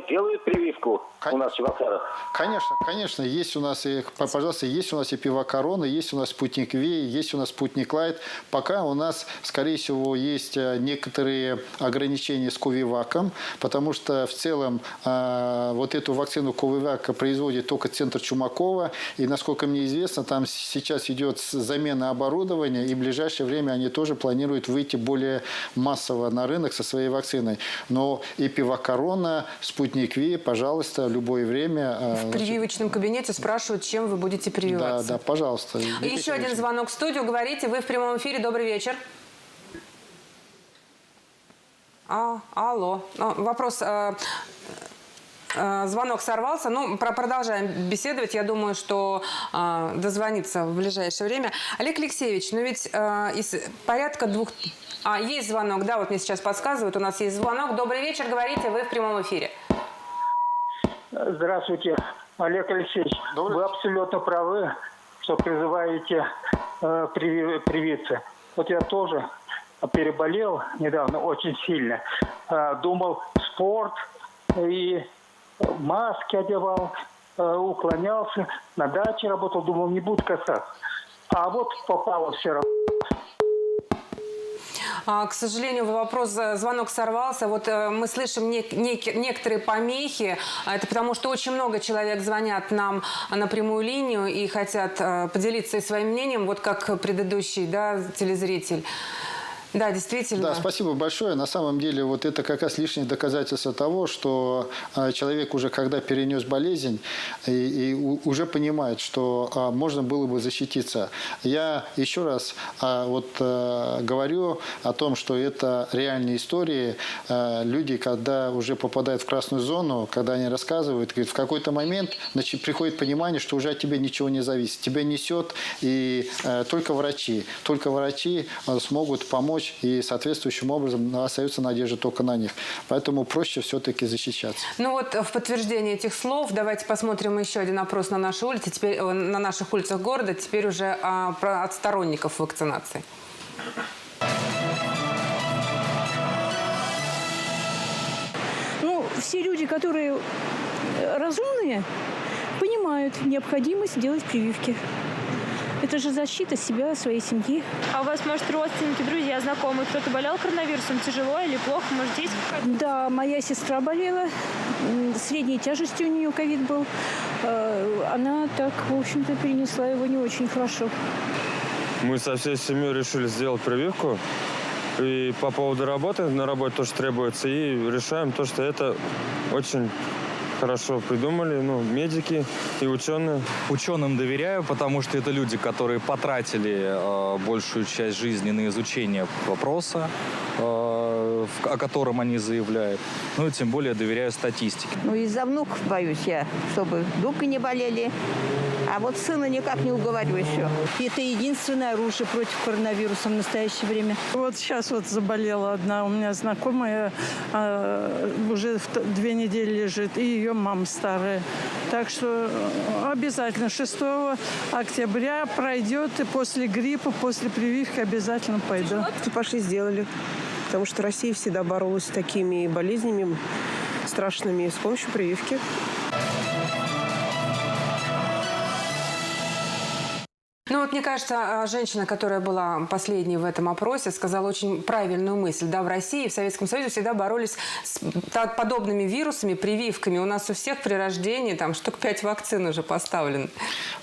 Делают прививку у нас в Чебоксарах? Конечно. Есть у нас, пожалуйста, есть у нас эпивак корона, есть у нас спутник Ви, есть у нас спутник Лайт. Пока у нас, скорее всего, есть некоторые ограничения с Ковиваком, потому что в целом вот эту вакцину Ковивак производит только центр Чумакова. И, насколько мне известно, там сейчас идет замена оборудования, и в ближайшее время они тоже планируют выйти более массово на рынок со своей вакциной. Но эпивак корона, спутник Ви, пожалуйста, в любое время. В прививочном кабинете спрашивают, чем вы будете прививаться. Да, пожалуйста. Еще один звонок в студию. Говорите, вы в прямом эфире. Добрый вечер. Алло. Вопрос... Звонок сорвался. Ну, продолжаем беседовать. Я думаю, что дозвониться в ближайшее время. Олег Алексеевич, ну ведь из порядка двух... есть звонок. Да, вот мне сейчас подсказывают. У нас есть звонок. Добрый вечер. Говорите, вы в прямом эфире. Здравствуйте, Олег Алексеевич. Вы абсолютно правы, что призываете привиться. Вот я тоже переболел недавно очень сильно. Думал, спорт и маски одевал, уклонялся. На даче работал, думал, не буду касаться. А вот попало все равно. К сожалению, звонок сорвался. Вот мы слышим некоторые помехи. Это потому, что очень много человек звонят нам на прямую линию и хотят поделиться своим мнением, вот как предыдущий телезритель. Да, действительно. Да, спасибо большое. На самом деле, вот это как раз лишнее доказательство того, что человек уже когда перенес болезнь и уже понимает, что можно было бы защититься. Я еще раз говорю о том, что это реальные истории. Люди, когда уже попадают в красную зону, когда они рассказывают, говорят, в какой-то момент приходит понимание, что уже от тебя ничего не зависит. Тебя несет, и только врачи смогут помочь, и соответствующим образом остается надежда только на них. Поэтому проще все-таки защищаться. Ну вот в подтверждение этих слов давайте посмотрим еще один опрос на нашей улице, теперь на наших улицах города, теперь уже от сторонников вакцинации. Ну, все люди, которые разумные, понимают необходимость делать прививки. Это же защита себя, своей семьи. А у вас, может, родственники, друзья, знакомые, кто-то болел коронавирусом? Тяжело или плохо? Может, дети? Да, моя сестра болела. Средней тяжести у нее ковид был. Она так, в общем-то, перенесла его не очень хорошо. Мы со всей семьей решили сделать прививку. И по поводу работы, на работе тоже требуется. И решаем то, что это очень... хорошо придумали, медики и ученые. Ученым доверяю, потому что это люди, которые потратили большую часть жизни на изучение вопроса, о котором они заявляют. Ну и тем более доверяю статистике. Из-за внуков боюсь я, чтобы внуки не болели. А вот сына никак не уговорю еще. Это единственное оружие против коронавируса в настоящее время. Вот сейчас заболела одна у меня знакомая, уже 2 недели лежит, и ее мама старая. Так что обязательно 6 октября пройдет, и после гриппа, после прививки обязательно пойду. Пошли, сделали. Потому что Россия всегда боролась с такими болезнями страшными с помощью прививки. Ну вот мне кажется, женщина, которая была последней в этом опросе, сказала очень правильную мысль. Да, в России, в Советском Союзе всегда боролись с подобными вирусами, прививками. У нас у всех при рождении там штук 5 вакцин уже поставлено.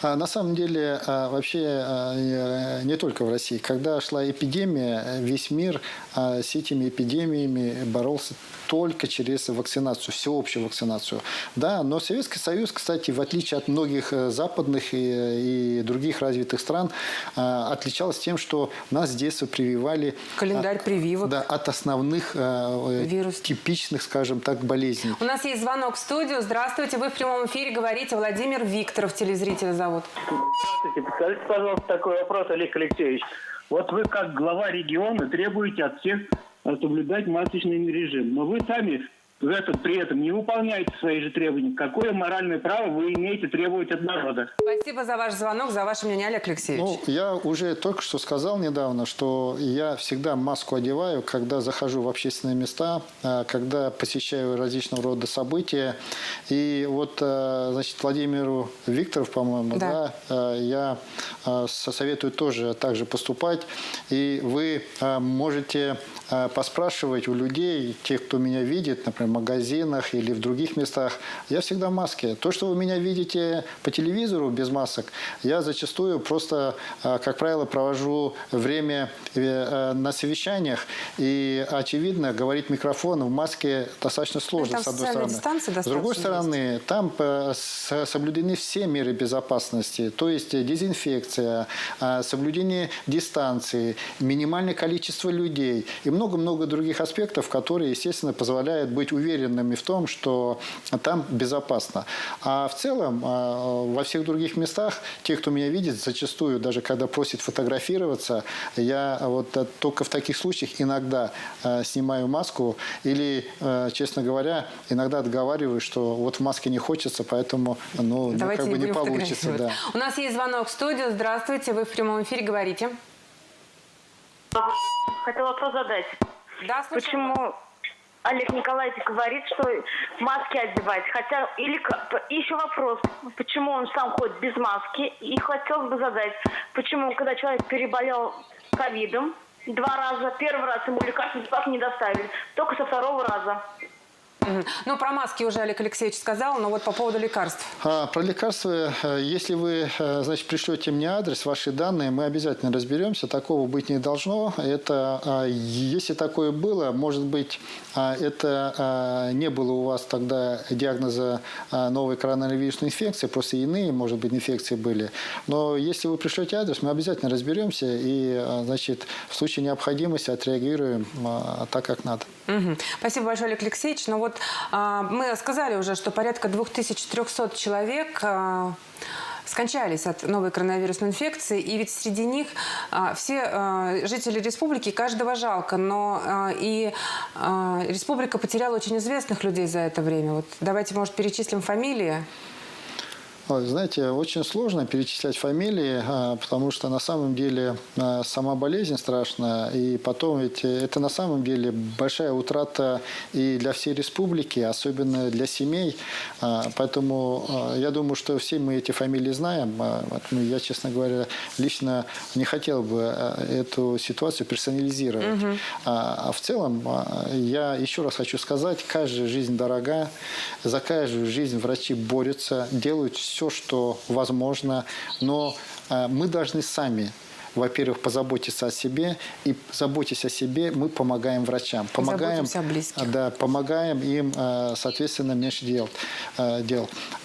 На самом деле, вообще не только в России. Когда шла эпидемия, весь мир с этими эпидемиями боролся только через вакцинацию, всеобщую вакцинацию. Да, но Советский Союз, кстати, в отличие от многих западных и других развитых стран, отличался тем, что нас с детства прививали календарь прививок, да, от основных типичных, скажем так, болезней. У нас есть звонок в студию. Здравствуйте, вы в прямом эфире говорите. Владимир Викторов, телезрителя зовут. Здравствуйте, подскажите, пожалуйста, такой вопрос, Олег Алексеевич. Вот вы как глава региона требуете от всех соблюдать масочный режим, но вы сами при этом не выполняете свои же требования. Какое моральное право вы имеете требовать от народа? Спасибо за ваш звонок, за ваше мнение, Олег Алексеевич. Ну, я уже только что сказал недавно, что я всегда маску одеваю, когда захожу в общественные места, когда посещаю различного рода события. И вот, значит, Владимиру Викторову, по-моему, да, я советую тоже так же поступать. И вы можете поспрашивать у людей, тех, кто меня видит, например, в магазинах или в других местах, я всегда в маске. То, что вы меня видите по телевизору без масок, я зачастую просто, как правило, провожу время на совещаниях, и, очевидно, говорить микрофон в маске достаточно сложно, с одной стороны. С другой стороны, там соблюдены все меры безопасности, то есть дезинфекция, соблюдение дистанции, минимальное количество людей и много-много других аспектов, которые, естественно, позволяют быть уверенными в том, что там безопасно. А в целом, во всех других местах, те, кто меня видит, зачастую, даже когда просят фотографироваться, я вот только в таких случаях иногда снимаю маску или, честно говоря, иногда отговариваю, что вот в маске не хочется, поэтому как бы не получится. Да. У нас есть звонок в студию. Здравствуйте, вы в прямом эфире, говорите. Хотела вопрос задать. Да, слушаю. Почему Олег Николаевич говорит, что маски одевать? Хотя, или еще вопрос, почему он сам ходит без маски? И хотелось бы задать, почему, когда человек переболел ковидом 2 раза, первый раз ему лекарства бесплатно не доставили, только со 2-го раза. Ну, про маски уже Олег Алексеевич сказал, но вот по поводу лекарств. Про лекарства, если вы, значит, пришлете мне адрес, ваши данные, мы обязательно разберемся. Такого быть не должно. Это, если такое было, может быть, это не было у вас тогда диагноза новой коронавирусной инфекции, просто иные, может быть, инфекции были. Но если вы пришлете адрес, мы обязательно разберемся и, значит, в случае необходимости отреагируем так, как надо. Спасибо большое, Олег Алексеевич. Но вот мы сказали уже, что порядка 2300 человек скончались от новой коронавирусной инфекции. И ведь среди них все жители республики, каждого жалко. Но и республика потеряла очень известных людей за это время. Вот давайте, может, перечислим фамилии. Знаете, очень сложно перечислять фамилии, потому что на самом деле сама болезнь страшная, и потом ведь это на самом деле большая утрата и для всей республики, особенно для семей. Поэтому я думаю, что все мы эти фамилии знаем. Я, честно говоря, лично не хотел бы эту ситуацию персонализировать. А в целом, я еще раз хочу сказать, каждая жизнь дорога, за каждую жизнь врачи борются, делают все, что возможно, но мы должны сами, во-первых, позаботиться о себе, и заботясь о себе, мы помогаем врачам, помогаем им, соответственно, меньше дел.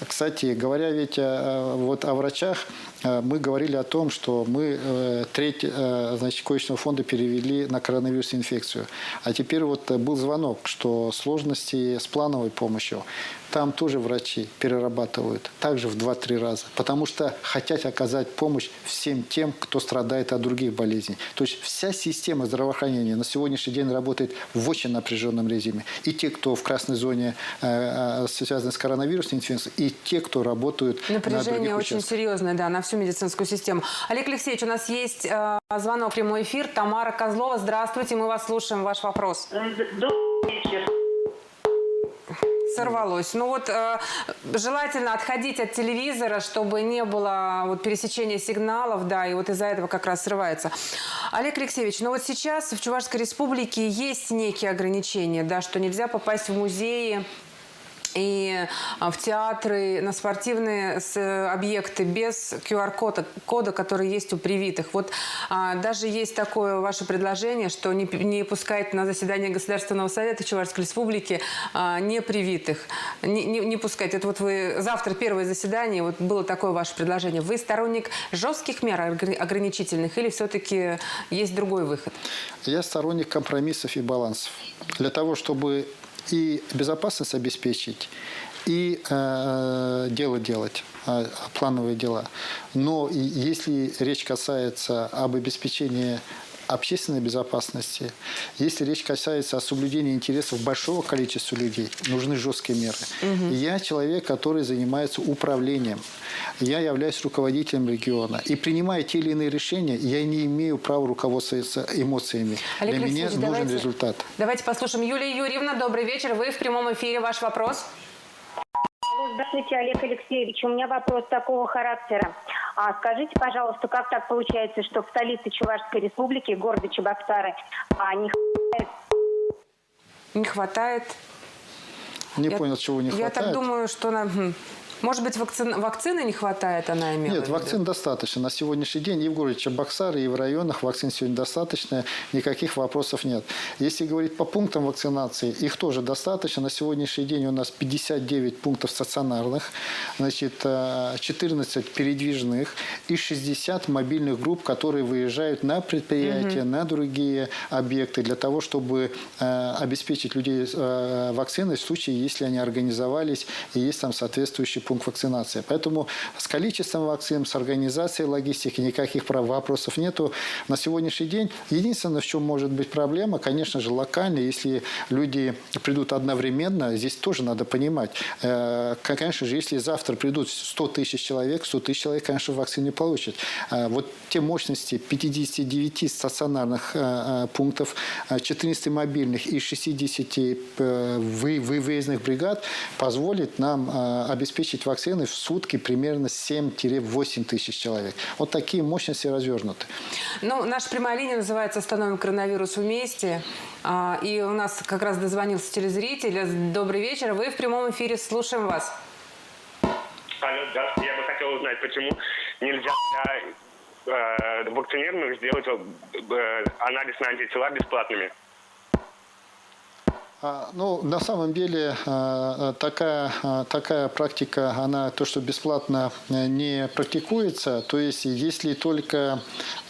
Кстати, говоря ведь вот о врачах, мы говорили о том, что мы треть, значит, коечного фонда перевели на коронавирусную инфекцию. А теперь вот был звонок, что сложности с плановой помощью. Там тоже врачи перерабатывают, также в 2-3 раза, потому что хотят оказать помощь всем тем, кто страдает от других болезней. То есть вся система здравоохранения на сегодняшний день работает в очень напряженном режиме. И те, кто в красной зоне связаны с коронавирусной инфекцией, и те, кто работают на других участках. Напряжение очень серьезное, да, на всю медицинскую систему. Олег Алексеевич, у нас есть звонок в прямой эфир. Тамара Козлова, здравствуйте, мы вас слушаем, ваш вопрос. Добрый вечер. Сорвалось. Ну вот желательно отходить от телевизора, чтобы не было вот пересечения сигналов, да, и вот из-за этого как раз срывается. Олег Алексеевич, ну вот сейчас в Чувашской республике есть некие ограничения, да, что нельзя попасть в музеи и в театры, на спортивные объекты без QR-кода, который есть у привитых. Вот даже есть такое ваше предложение, что не пускать на заседание Государственного совета Чувашской республики не привитых. Не пускать. Это вот вы завтра первое заседание, вот было такое ваше предложение. Вы сторонник жестких мер ограничительных или все-таки есть другой выход? Я сторонник компромиссов и балансов. Для того, чтобы и безопасность обеспечить, и дело делать, плановые дела. Но если речь касается об обеспечении общественной безопасности, если речь касается о соблюдении интересов большого количества людей, нужны жесткие меры. Я человек, который занимается управлением. Я являюсь руководителем региона. И принимая те или иные решения, я не имею права руководствоваться эмоциями. Олег Для меня нужен результат. Давайте послушаем. Юлия Юрьевна, добрый вечер. Вы в прямом эфире. Ваш вопрос. Здравствуйте, Олег Алексеевич. У меня вопрос такого характера. Скажите, пожалуйста, как так получается, что в столице Чувашской республики, городе Чебоксары, не хватает? Не понял, чего не хватает. Я так думаю, что нам... Может быть, вакцины не хватает, она имела? Нет, вакцин достаточно. На сегодняшний день и в городе Чебоксары, и в районах вакцин сегодня достаточно. Никаких вопросов нет. Если говорить по пунктам вакцинации, их тоже достаточно. На сегодняшний день у нас 59 пунктов стационарных, значит, 14 передвижных и 60 мобильных групп, которые выезжают на предприятия, на другие объекты для того, чтобы обеспечить людей вакциной в случае, если они организовались и есть там соответствующий пункт вакцинации. Поэтому с количеством вакцин, с организацией логистики никаких вопросов нету. На сегодняшний день единственное, в чем может быть проблема, конечно же, локально, если люди придут одновременно, здесь тоже надо понимать. Конечно же, если завтра придут 100 тысяч человек, 100 тысяч человек, конечно, вакцину не получат. Вот те мощности 59 стационарных пунктов, 14 мобильных и 60 выездных бригад позволит нам обеспечить вакцины в сутки примерно 7-8 тысяч человек. Вот такие мощности развернуты. Ну, наша прямая линия называется «Остановим коронавирус вместе». И у нас как раз дозвонился телезритель. Добрый вечер. Вы в прямом эфире. Слушаем вас. Алло, да. Я бы хотел узнать, почему нельзя для вакцинированных сделать анализ на антитела бесплатными. Ну, на самом деле, такая практика, она то, что бесплатно не практикуется. То есть, если только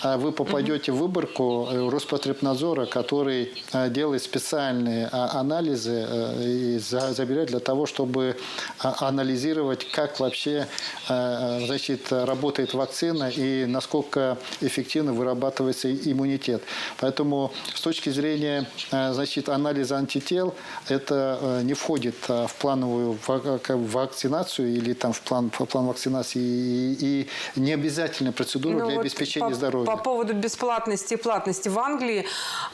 вы попадете в выборку Роспотребнадзора, который делает специальные анализы и забирает для того, чтобы анализировать, как вообще, значит, работает вакцина и насколько эффективно вырабатывается иммунитет. Поэтому с точки зрения, значит, анализа антител, это не входит в плановую вакцинацию или там в план вакцинации и не обязательная процедура для обеспечения здоровья. По поводу бесплатности и платности. В Англии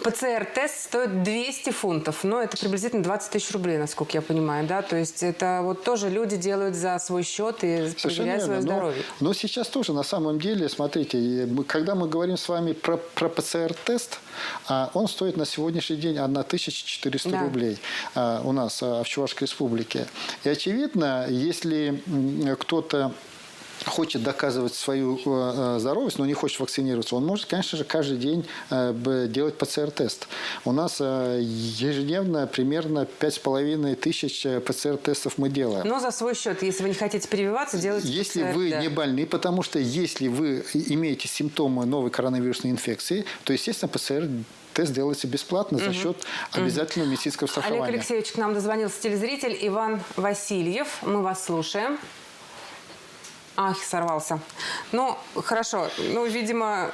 ПЦР-тест стоит 200 фунтов. Но это приблизительно 20 тысяч рублей, насколько я понимаю. Да? То есть это вот тоже люди делают за свой счет и проверяют свое здоровье. Но сейчас тоже на самом деле, смотрите, когда мы говорим с вами про ПЦР-тест, он стоит на сегодняшний день 1400 рублей у нас в Чувашской республике. И очевидно, если кто-то хочет доказывать свою здоровьесть, но не хочет вакцинироваться, он может, конечно же, каждый день делать ПЦР-тест. У нас ежедневно примерно 5500 ПЦР-тестов мы делаем. Но за свой счет, если вы не хотите прививаться, делайте Если ПЦР, вы не больны, потому что если вы имеете симптомы новой коронавирусной инфекции, то, естественно, ПЦР-тест делается бесплатно за счет обязательного медицинского страхования. Олег Алексеевич, к нам дозвонился телезритель Иван Васильев. Мы вас слушаем. Ах, сорвался. Ну, хорошо. Ну, видимо,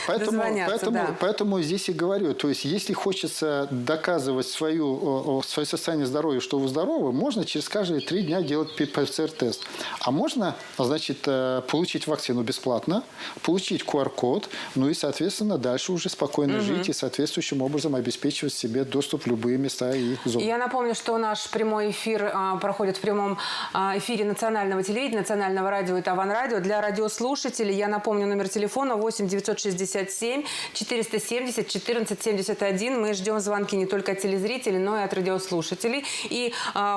дозвонятся, да. Поэтому здесь и говорю. То есть, если хочется доказывать свое состояние здоровья, что вы здоровы, можно через каждые 3 дня делать ПЦР-тест. А можно, значит, получить вакцину бесплатно, получить QR-код, ну и, соответственно, дальше уже спокойно жить и соответствующим образом обеспечивать себе доступ в любые места и зоны. Я напомню, что наш прямой эфир проходит в прямом эфире национального телевидения, национального радио и Таван Радио. Для радиослушателей я напомню номер телефона 8 967 470 14 71. Мы ждем звонки не только от телезрителей, но и от радиослушателей. И,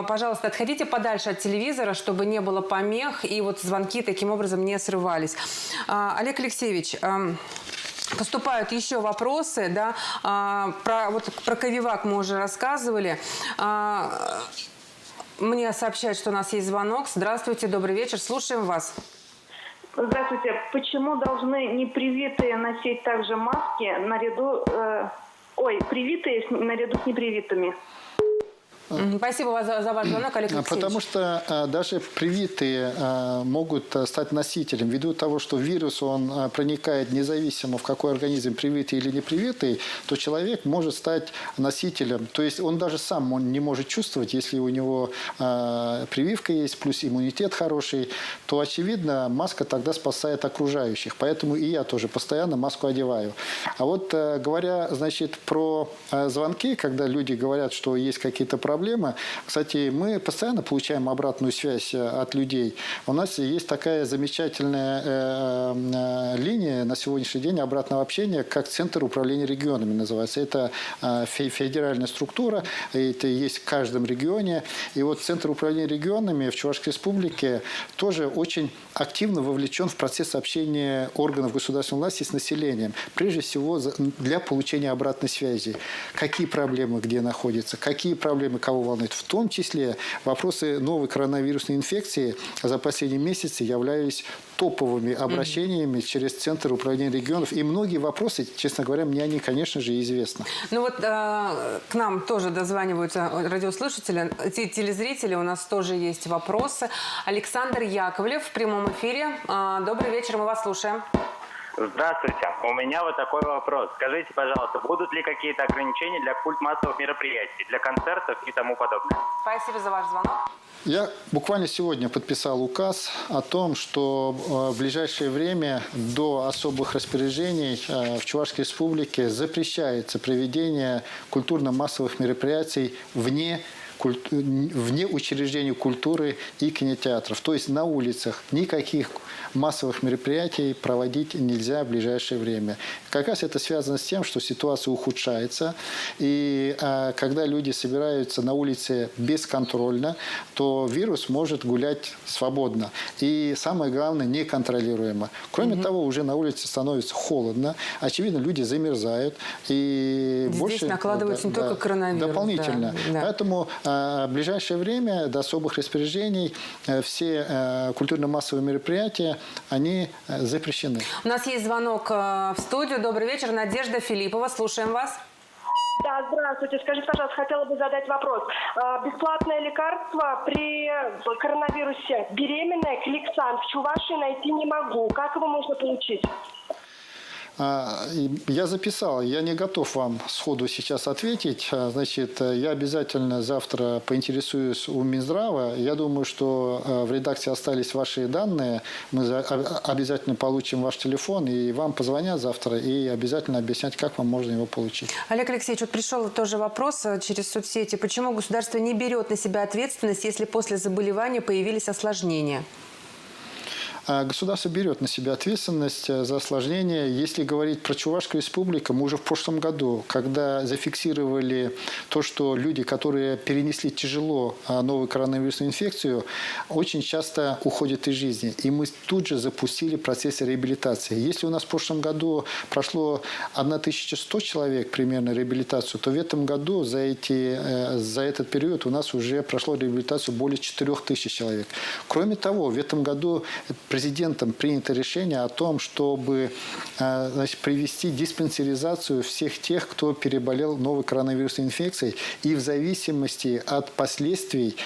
пожалуйста, отходите подальше от телевизора, чтобы не было помех, и вот звонки таким образом не срывались. Олег Алексеевич, поступают еще вопросы, да, про Ковивак мы уже рассказывали. Мне сообщают, что у нас есть звонок. Здравствуйте, добрый вечер, слушаем вас. Здравствуйте. Почему должны непривитые носить также маски наряду, привитые наряду с непривитыми? Спасибо за ваш звонок, Олег Алексеевич. Потому что даже привитые могут стать носителем. Ввиду того, что вирус он проникает независимо, в какой организм, привитый или не привитый, то человек может стать носителем. То есть он даже сам не может чувствовать, если у него прививка есть, плюс иммунитет хороший, то, очевидно, маска тогда спасает окружающих. Поэтому и я тоже постоянно маску одеваю. А вот говоря, значит, про звонки, когда люди говорят, что есть какие-то проблемы, кстати, мы постоянно получаем обратную связь от людей. У нас есть такая замечательная линия на сегодняшний день обратного общения, как Центр управления регионами называется. Это федеральная структура, это есть в каждом регионе. И вот Центр управления регионами в Чувашской республике тоже очень активно вовлечен в процесс общения органов государственной власти с населением. Прежде всего для получения обратной связи. Какие проблемы где находятся, какие проблемы кого волнует. В том числе вопросы новой коронавирусной инфекции за последние месяцы являлись топовыми обращениями через Центр управления регионов. И многие вопросы, честно говоря, мне они, конечно же, известны. Ну вот к нам тоже дозваниваются радиослушатели, телезрители, у нас тоже есть вопросы. Александр Яковлев в прямом эфире. Добрый вечер, мы вас слушаем. Здравствуйте. У меня вот такой вопрос. Скажите, пожалуйста, будут ли какие-то ограничения для массовых мероприятий, для концертов и тому подобное? Спасибо за ваш звонок. Я буквально сегодня подписал указ о том, что в ближайшее время до особых распоряжений в Чувашской республике запрещается проведение культурно-массовых мероприятий вне учреждений культуры и кинотеатров. То есть на улицах никаких массовых мероприятий проводить нельзя в ближайшее время. Как раз это связано с тем, что ситуация ухудшается. И когда люди собираются на улице бесконтрольно, то вирус может гулять свободно. И самое главное, неконтролируемо. Кроме того, уже на улице становится холодно. Очевидно, люди замерзают. И здесь больше накладывается не только коронавирус. Дополнительно. Да. Поэтому в ближайшее время до особых распоряжений все культурно-массовые мероприятия, они запрещены. У нас есть звонок в студию. Добрый вечер. Надежда Филиппова. Слушаем вас. Да, здравствуйте. Скажите, пожалуйста, хотела бы задать вопрос. Бесплатное лекарство при коронавирусе беременная Кликсан в Чувашии найти не могу. Как его можно получить? Я записал, я не готов вам сходу сейчас ответить. Значит, я обязательно завтра поинтересуюсь у Минздрава. Я думаю, что в редакции остались ваши данные. Мы обязательно получим ваш телефон, и вам позвонят завтра, и обязательно объяснять, как вам можно его получить. Олег Алексеевич, вот пришел тоже вопрос через соцсети. Почему государство не берет на себя ответственность, если после заболевания появились осложнения? Государство берет на себя ответственность за осложнения. Если говорить про Чувашскую республику, мы уже в прошлом году, когда зафиксировали то, что люди, которые перенесли тяжело новую коронавирусную инфекцию, очень часто уходят из жизни. И мы тут же запустили процесс реабилитации. Если у нас в прошлом году прошло 1100 человек примерно реабилитацию, то в этом году за этот период у нас уже прошло реабилитацию более 4000 человек. Кроме того, в этом году президентом принято решение о том, чтобы привести диспансеризацию всех тех, кто переболел новой коронавирусной инфекцией, и в зависимости от последствий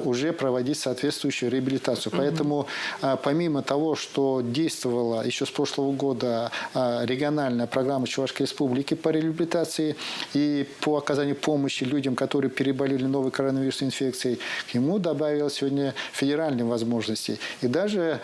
уже проводить соответствующую реабилитацию. Поэтому помимо того, что действовала еще с прошлого года региональная программа Чувашской Республики по реабилитации и по оказанию помощи людям, которые переболели новой коронавирусной инфекцией, к нему добавилась сегодня федеральные возможности. И даже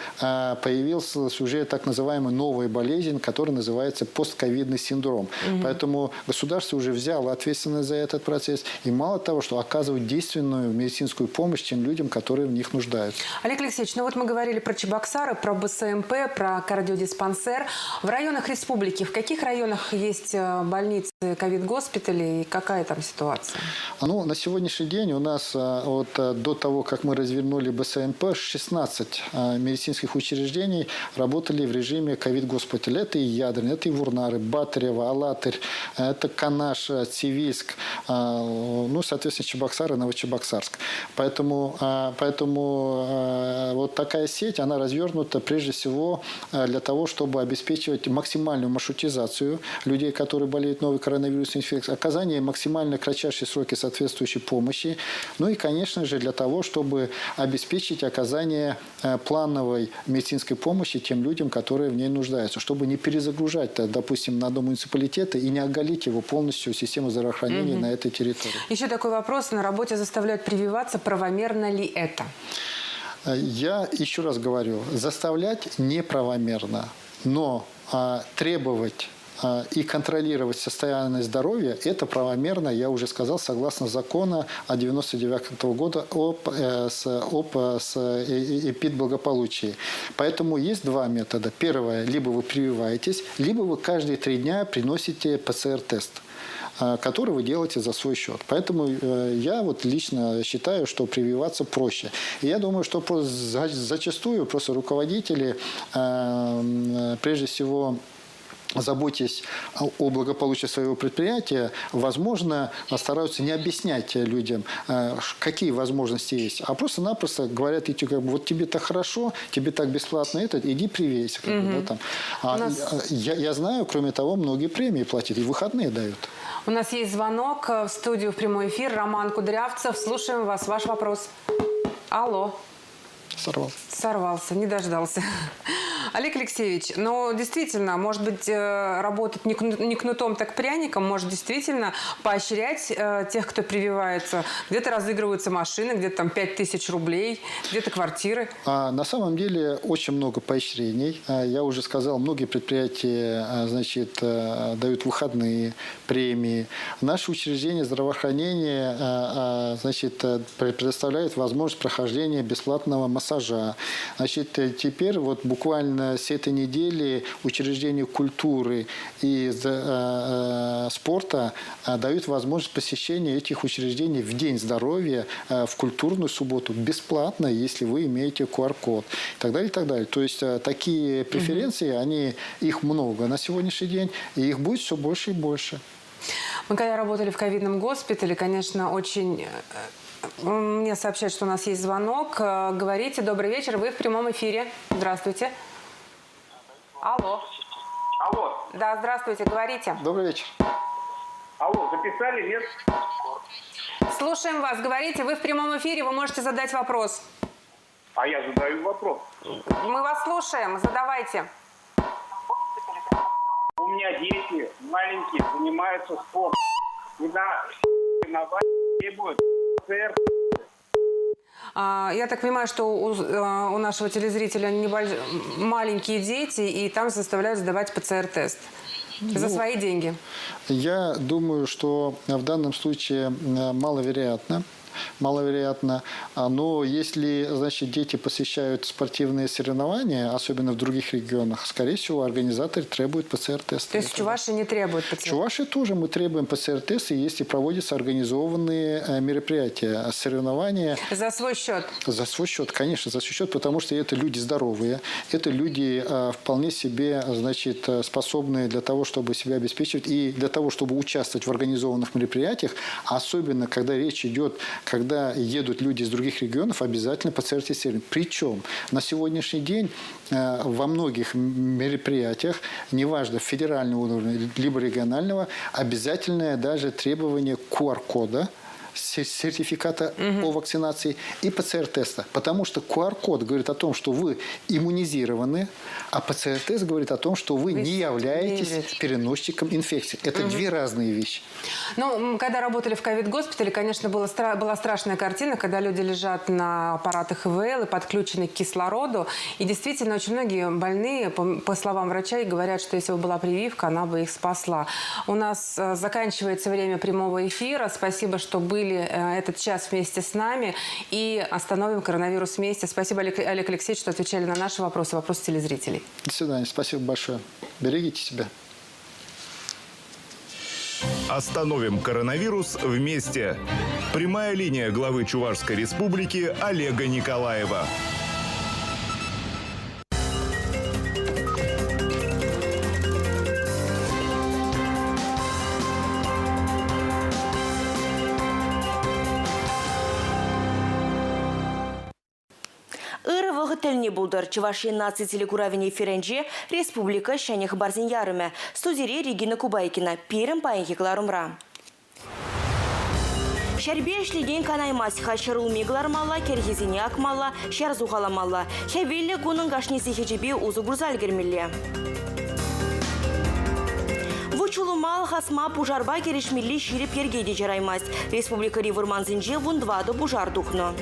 появилась уже так называемая новая болезнь, которая называется постковидный синдром. Поэтому государство уже взяло ответственность за этот процесс. И мало того, что оказывает действенную медицинскую помощь тем людям, которые в них нуждаются. Олег Алексеевич, ну вот мы говорили про Чебоксары, про БСМП, про кардиодиспансер. В районах республики, в каких районах есть больницы, ковид-госпитали и какая там ситуация? Ну, на сегодняшний день у нас до того, как мы развернули БСМП, 16 медицинских учреждений работали в режиме ковид-госпиталя. Это и Ядрин, это и Вурнары, Батарево, Алатырь, это Канаш, Цивильск, ну, соответственно, Чебоксары, Новочебоксарск. Поэтому вот такая сеть, она развернута прежде всего для того, чтобы обеспечивать максимальную маршрутизацию людей, которые болеют новой коронавирусной инфекцией, оказание максимально кратчайшие сроки соответствующей помощи, ну и, конечно же, для того, чтобы обеспечить оказание плановой медицинской помощи тем людям, которые в ней нуждаются, чтобы не перезагружать, допустим, на одном муниципалитете и не оголить его полностью систему здравоохранения на этой территории. Еще такой вопрос. На работе заставляют прививаться. Правомерно ли это? Я еще раз говорю, заставлять неправомерно, но требовать и контролировать состояние здоровья – это правомерно, я уже сказал, согласно закону от 1999 года об эпидблагополучии. Поэтому есть два метода. Первое – либо вы прививаетесь, либо вы каждые 3 дня приносите ПЦР-тест, который вы делаете за свой счет. Поэтому я вот лично считаю, что прививаться проще. И я думаю, что зачастую просто руководители, прежде всего, заботясь о благополучии своего предприятия, возможно, стараются не объяснять людям, какие возможности есть, а просто-напросто говорят, вот тебе так хорошо, тебе так бесплатно иди привейся. Я знаю, кроме того, многие премии платят, и выходные дают. У нас есть звонок в студию, в прямой эфир. Роман Кудрявцев. Слушаем вас. Ваш вопрос. Алло. Сорвался, не дождался. Олег Алексеевич, ну действительно, может быть, работать не кнутом, так пряником, может действительно поощрять тех, кто прививается. Где-то разыгрываются машины, где-то там 5000 рублей, где-то квартиры. На самом деле очень много поощрений. Я уже сказал, многие предприятия, дают выходные, премии. Наши учреждения здравоохранения, предоставляют возможность прохождения бесплатного массажа. Теперь вот буквально с этой недели учреждения культуры и спорта дают возможность посещения этих учреждений в День здоровья в культурную субботу бесплатно, если вы имеете QR-код и так далее, и так далее. То есть такие преференции, их много на сегодняшний день, и их будет все больше и больше. Мы когда работали в ковидном госпитале, конечно, очень... Мне сообщают, что у нас есть звонок. Говорите, добрый вечер, вы в прямом эфире. Здравствуйте. Алло. Алло. Да, здравствуйте, говорите. Добрый вечер. Алло, записали, нет? Слушаем вас, говорите, вы в прямом эфире, вы можете задать вопрос. А я задаю вопрос. Мы вас слушаем, задавайте. У меня дети маленькие занимаются спортом. И на требуют ПЦР. Я так понимаю, что у нашего телезрителя маленькие дети, и там заставляют сдавать ПЦР-тест за свои деньги. Я думаю, что в данном случае маловероятно. Но если, дети посещают спортивные соревнования, особенно в других регионах, скорее всего, организаторы требуют ПЦР-теста. То есть в Чувашии не требуют ПЦР? В Чувашии тоже мы требуем ПЦР-тесты, если проводятся организованные мероприятия, соревнования. За свой счет? За свой счет, конечно, за свой счет, потому что это люди здоровые, это люди вполне себе, способные для того, чтобы себя обеспечивать и для того, чтобы участвовать в организованных мероприятиях, особенно когда речь идет когда едут люди из других регионов, обязательно ПЦР-тестирование. Причем на сегодняшний день во многих мероприятиях, неважно, федерального уровня, либо регионального, обязательное даже требование QR-кода, сертификата о вакцинации и ПЦР-теста. Потому что QR-код говорит о том, что вы иммунизированы, а ПЦР-тест говорит о том, что вы не являетесь переносчиком инфекции. Это две разные вещи. Ну, когда работали в ковид-госпитале, конечно, была страшная картина, когда люди лежат на аппаратах ИВЛ и подключены к кислороду. И действительно, очень многие больные, по словам врачей, говорят, что если бы была прививка, она бы их спасла. У нас заканчивается время прямого эфира. Спасибо, что были этот час вместе с нами. И остановим коронавирус вместе. Спасибо, Олег Алексеевич, что отвечали на наши вопросы, вопросы телезрителей. До свидания. Спасибо большое. Берегите себя. Остановим коронавирус вместе. Прямая линия главы Чувашской республики Олега Николаева. Тельни булдар Чувашия нации телекуравени Ференджи Республика Шанях Барзин Ярыме. Студире Регина Кубайкина. Пирем паеньки Кларумра. Шарбе шлеген канаймас хашарул миглармала, кергизине акмала, шарзухаламала. Хевилле гунын гашниси хеджебе узу грузаль гермелле. Вучулумал хасма пужарба керешмилли ширип ергеде жараймас. Республика Ривурманзинже вундваду пужар духно.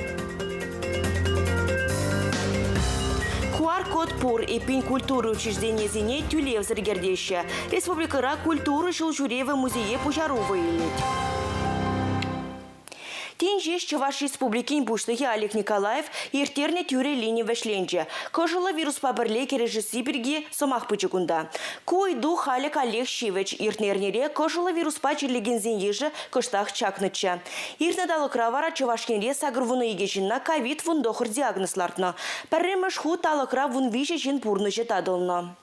QR-код ПУР и Пень культуры учреждения Зине Тюлев Заргердеща. Республика Ра культуры Шилжурева музее Пужарова илет. Тенжеш Чуваш Республики Бушлыхи Олег Николаев иртерне тюре линии вешленже. Кожила вирус поберле режиссер Берги Сомах Пучекунда. Койду Халек Олег Шивеч иртнернере кожила вирус пачер легензинеже коштах чакныча. Иртне дало кравара Чувашкенре сагрвуна игежинна ковид вундохр диагнозлартно. Парремеш ху тало крав вун више жин пурныче тадолно.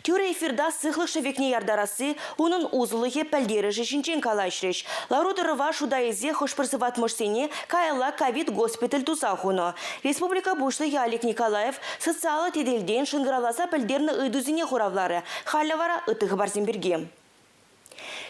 Тюре эфирда сыхлых шевекне ярдарасы, унын узлыхе пәлдері жешінчен калашреш. Ларуды рыва шудаезе хошпырсыват мошсене кайла ковид госпиталь тусахуно. Республика Бушлыхе Олег Николаев социалы теделден шынгыраласа пәлдерні ыйдузине хуравлары. Халявара ытығы барзимберге.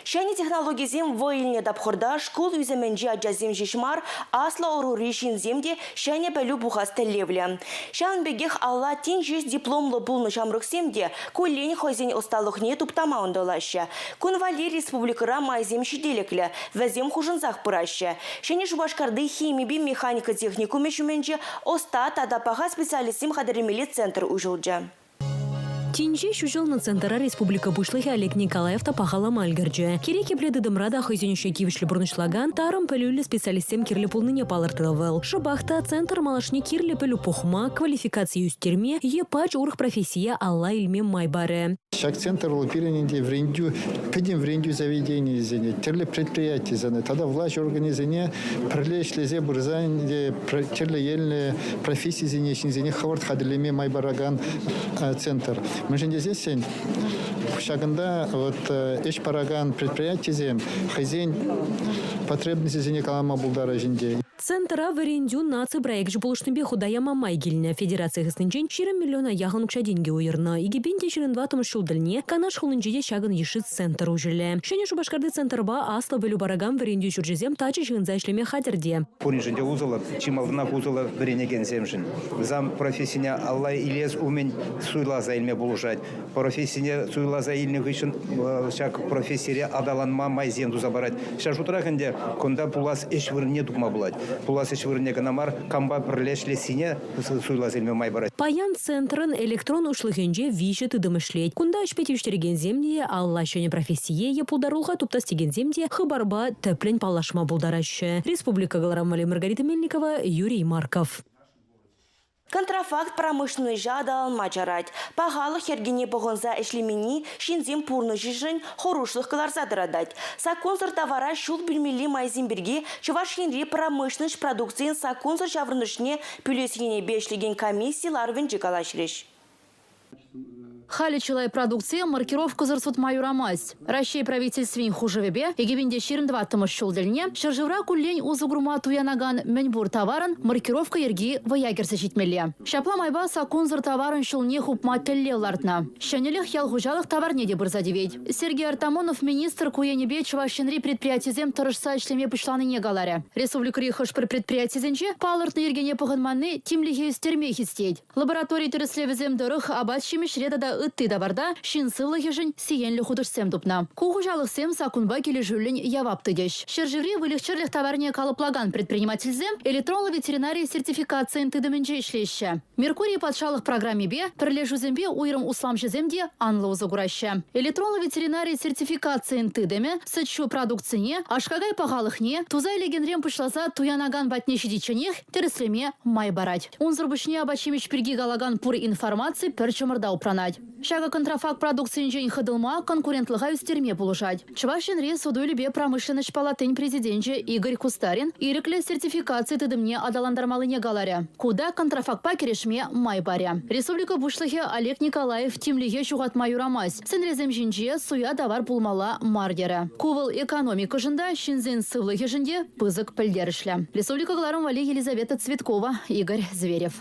Шәне технологизем войылне дапхорда школ үземенже аджазем жешмар асла орури шинземде шәне пәлю бухас тәллевле. Шән бегех алла тен жес дипломлы булны шамрықсемде коллен хойзен осталықне туптамауын долашы. Конвали республикара майзем шиделеклі, вәзем хужынзақ пырашы. Шәне Шубашкарды химиби механика техникуме шуменже оста тадапаға специалистим хадыремелі центр ұжылжа. Тинже шужал на центра Республика Бушлыхи Олег Николаев тапахала мальгарджа. Киреки пледы дымрада хозяйнющий кивишлі бурнышлаган тарам пелюлі специалистем кирлі пулныне палыртырывал. Шабахта центр малашни кирлі пелю пухма, квалификацию стерме, епач урх профессия Алла Ильме Майбаре. Шаг центр лупиренде в рендю, пойдем в рендю заведения зене, терли предприятия зене, тогда власть организания прилечли зе бурзанде, терли ельные профессии зене, зене хавард хаделеме Майбараган центр. Мы же здесь шаганда вот эш параган предприятие зем, хозяин потребности зене калама булдара жинде. Центра в арендю наци проект жбулышныбе худая мамайгильня. Федерация хыснынчен 4 миллиона яғын ұқша денге ойырна. Игебенде 22 томыш шулдылне, канаш хулынжеде шагын ешіт центр ұжылі. Шәне Шубашкарды центрба асла бөлі бараган в арендю жүржезем тачы жығынза ішлеме хадерде. Пунжінде узылы, чималдына узылы біренеген земшін. Зам профессияне Аллай илез умен суйлаза илме болушать. Профессияне суйлаза илне ғышын шак профессияре адаланма майзенду забарать. Шаш утрағынде конда пулас эшвірне дұқма бұлад. Пулас эшвірне ганамар камба бірлешле сине суйлаза илме май барать. Паян центрын электрон ушлығынже виші тыдымышлет. Кунда ішпетештірген земде Алла шөне профессие епулдарулға туптастеген земде хыбарба тәплен палашма булдарашы. Республика Галарамали Маргарита Мельникова, Юрий Марков. Контрафакт промышленный жадал мачарать. Пахалы хергене погонза эшлемени шинзем пурны жижень хорушлых каларза дырадать. Саконсор товара шул бельмели майзимберге Чувашинри промышленный продукциен саконсор шаврынышне пюлесине бешлеген комиссии ларвен джикалашреш. Халичилай продукция маркировка зарсут майурамась. Россия правительствен хужевебе, егебенде 22 шулдельне, шаржевра куллень узугрума туянаган меньбур товаран, маркировка ерги воягерса щитмеле. Шапла майба сакунзар товаран шулне хупма теллелартна. Шанелех ялгужалых товарне де бырзадеведь. Сергей Артамонов, министр куенебе чувашенри предприятиезем тарышса ишлеме пышланы негаларе. Республика рихаш при предприятиезенче палыртны ергене пыгынманны тимлихе истерме хистеть. Лабораторий тырыслевезем дырых абатшими шредада ытты даварда шинсылыхешень сиенлі худышсем тупна. Кухужалықсем сакунба келі жүлін явапты деш. Шержеври вылихчерлих товарне калыплаган предпринимательзем электронлы ветеринария сертификациян тыдымынче ишлеші. Меркурий патшалық программе бе прилежузембе уйрым усламшыземде анлы узагураща. Электронлы ветеринария сертификациян тыдыме сычу продукцияне ашкагай пағалықне тузай легенрем пышласа туянаган батнеші диченех теріслеме май барать. Унзырбышне абачимеш перги галаган пур информации перчымырда упранать. Шага контрафакт продукции инжень хадылма конкурентлыга үстерме булышать. Чувашенре судуйлебе промышленность палатень президенче Игорь Кустарин ирекле сертификации тыдымне адаландармалыне галаря. Куда контрафакт пакерешме май баря. Республика бушлыхе Олег Николаев тимлиге шугат майурамась. Сенрезем жинже суя давар пулмала мардера. Кувал экономика жында шинзен сывлыхе жинде пызык пыльдерышля. Республика гларом вали Елизавета Цветкова, Игорь Зверев.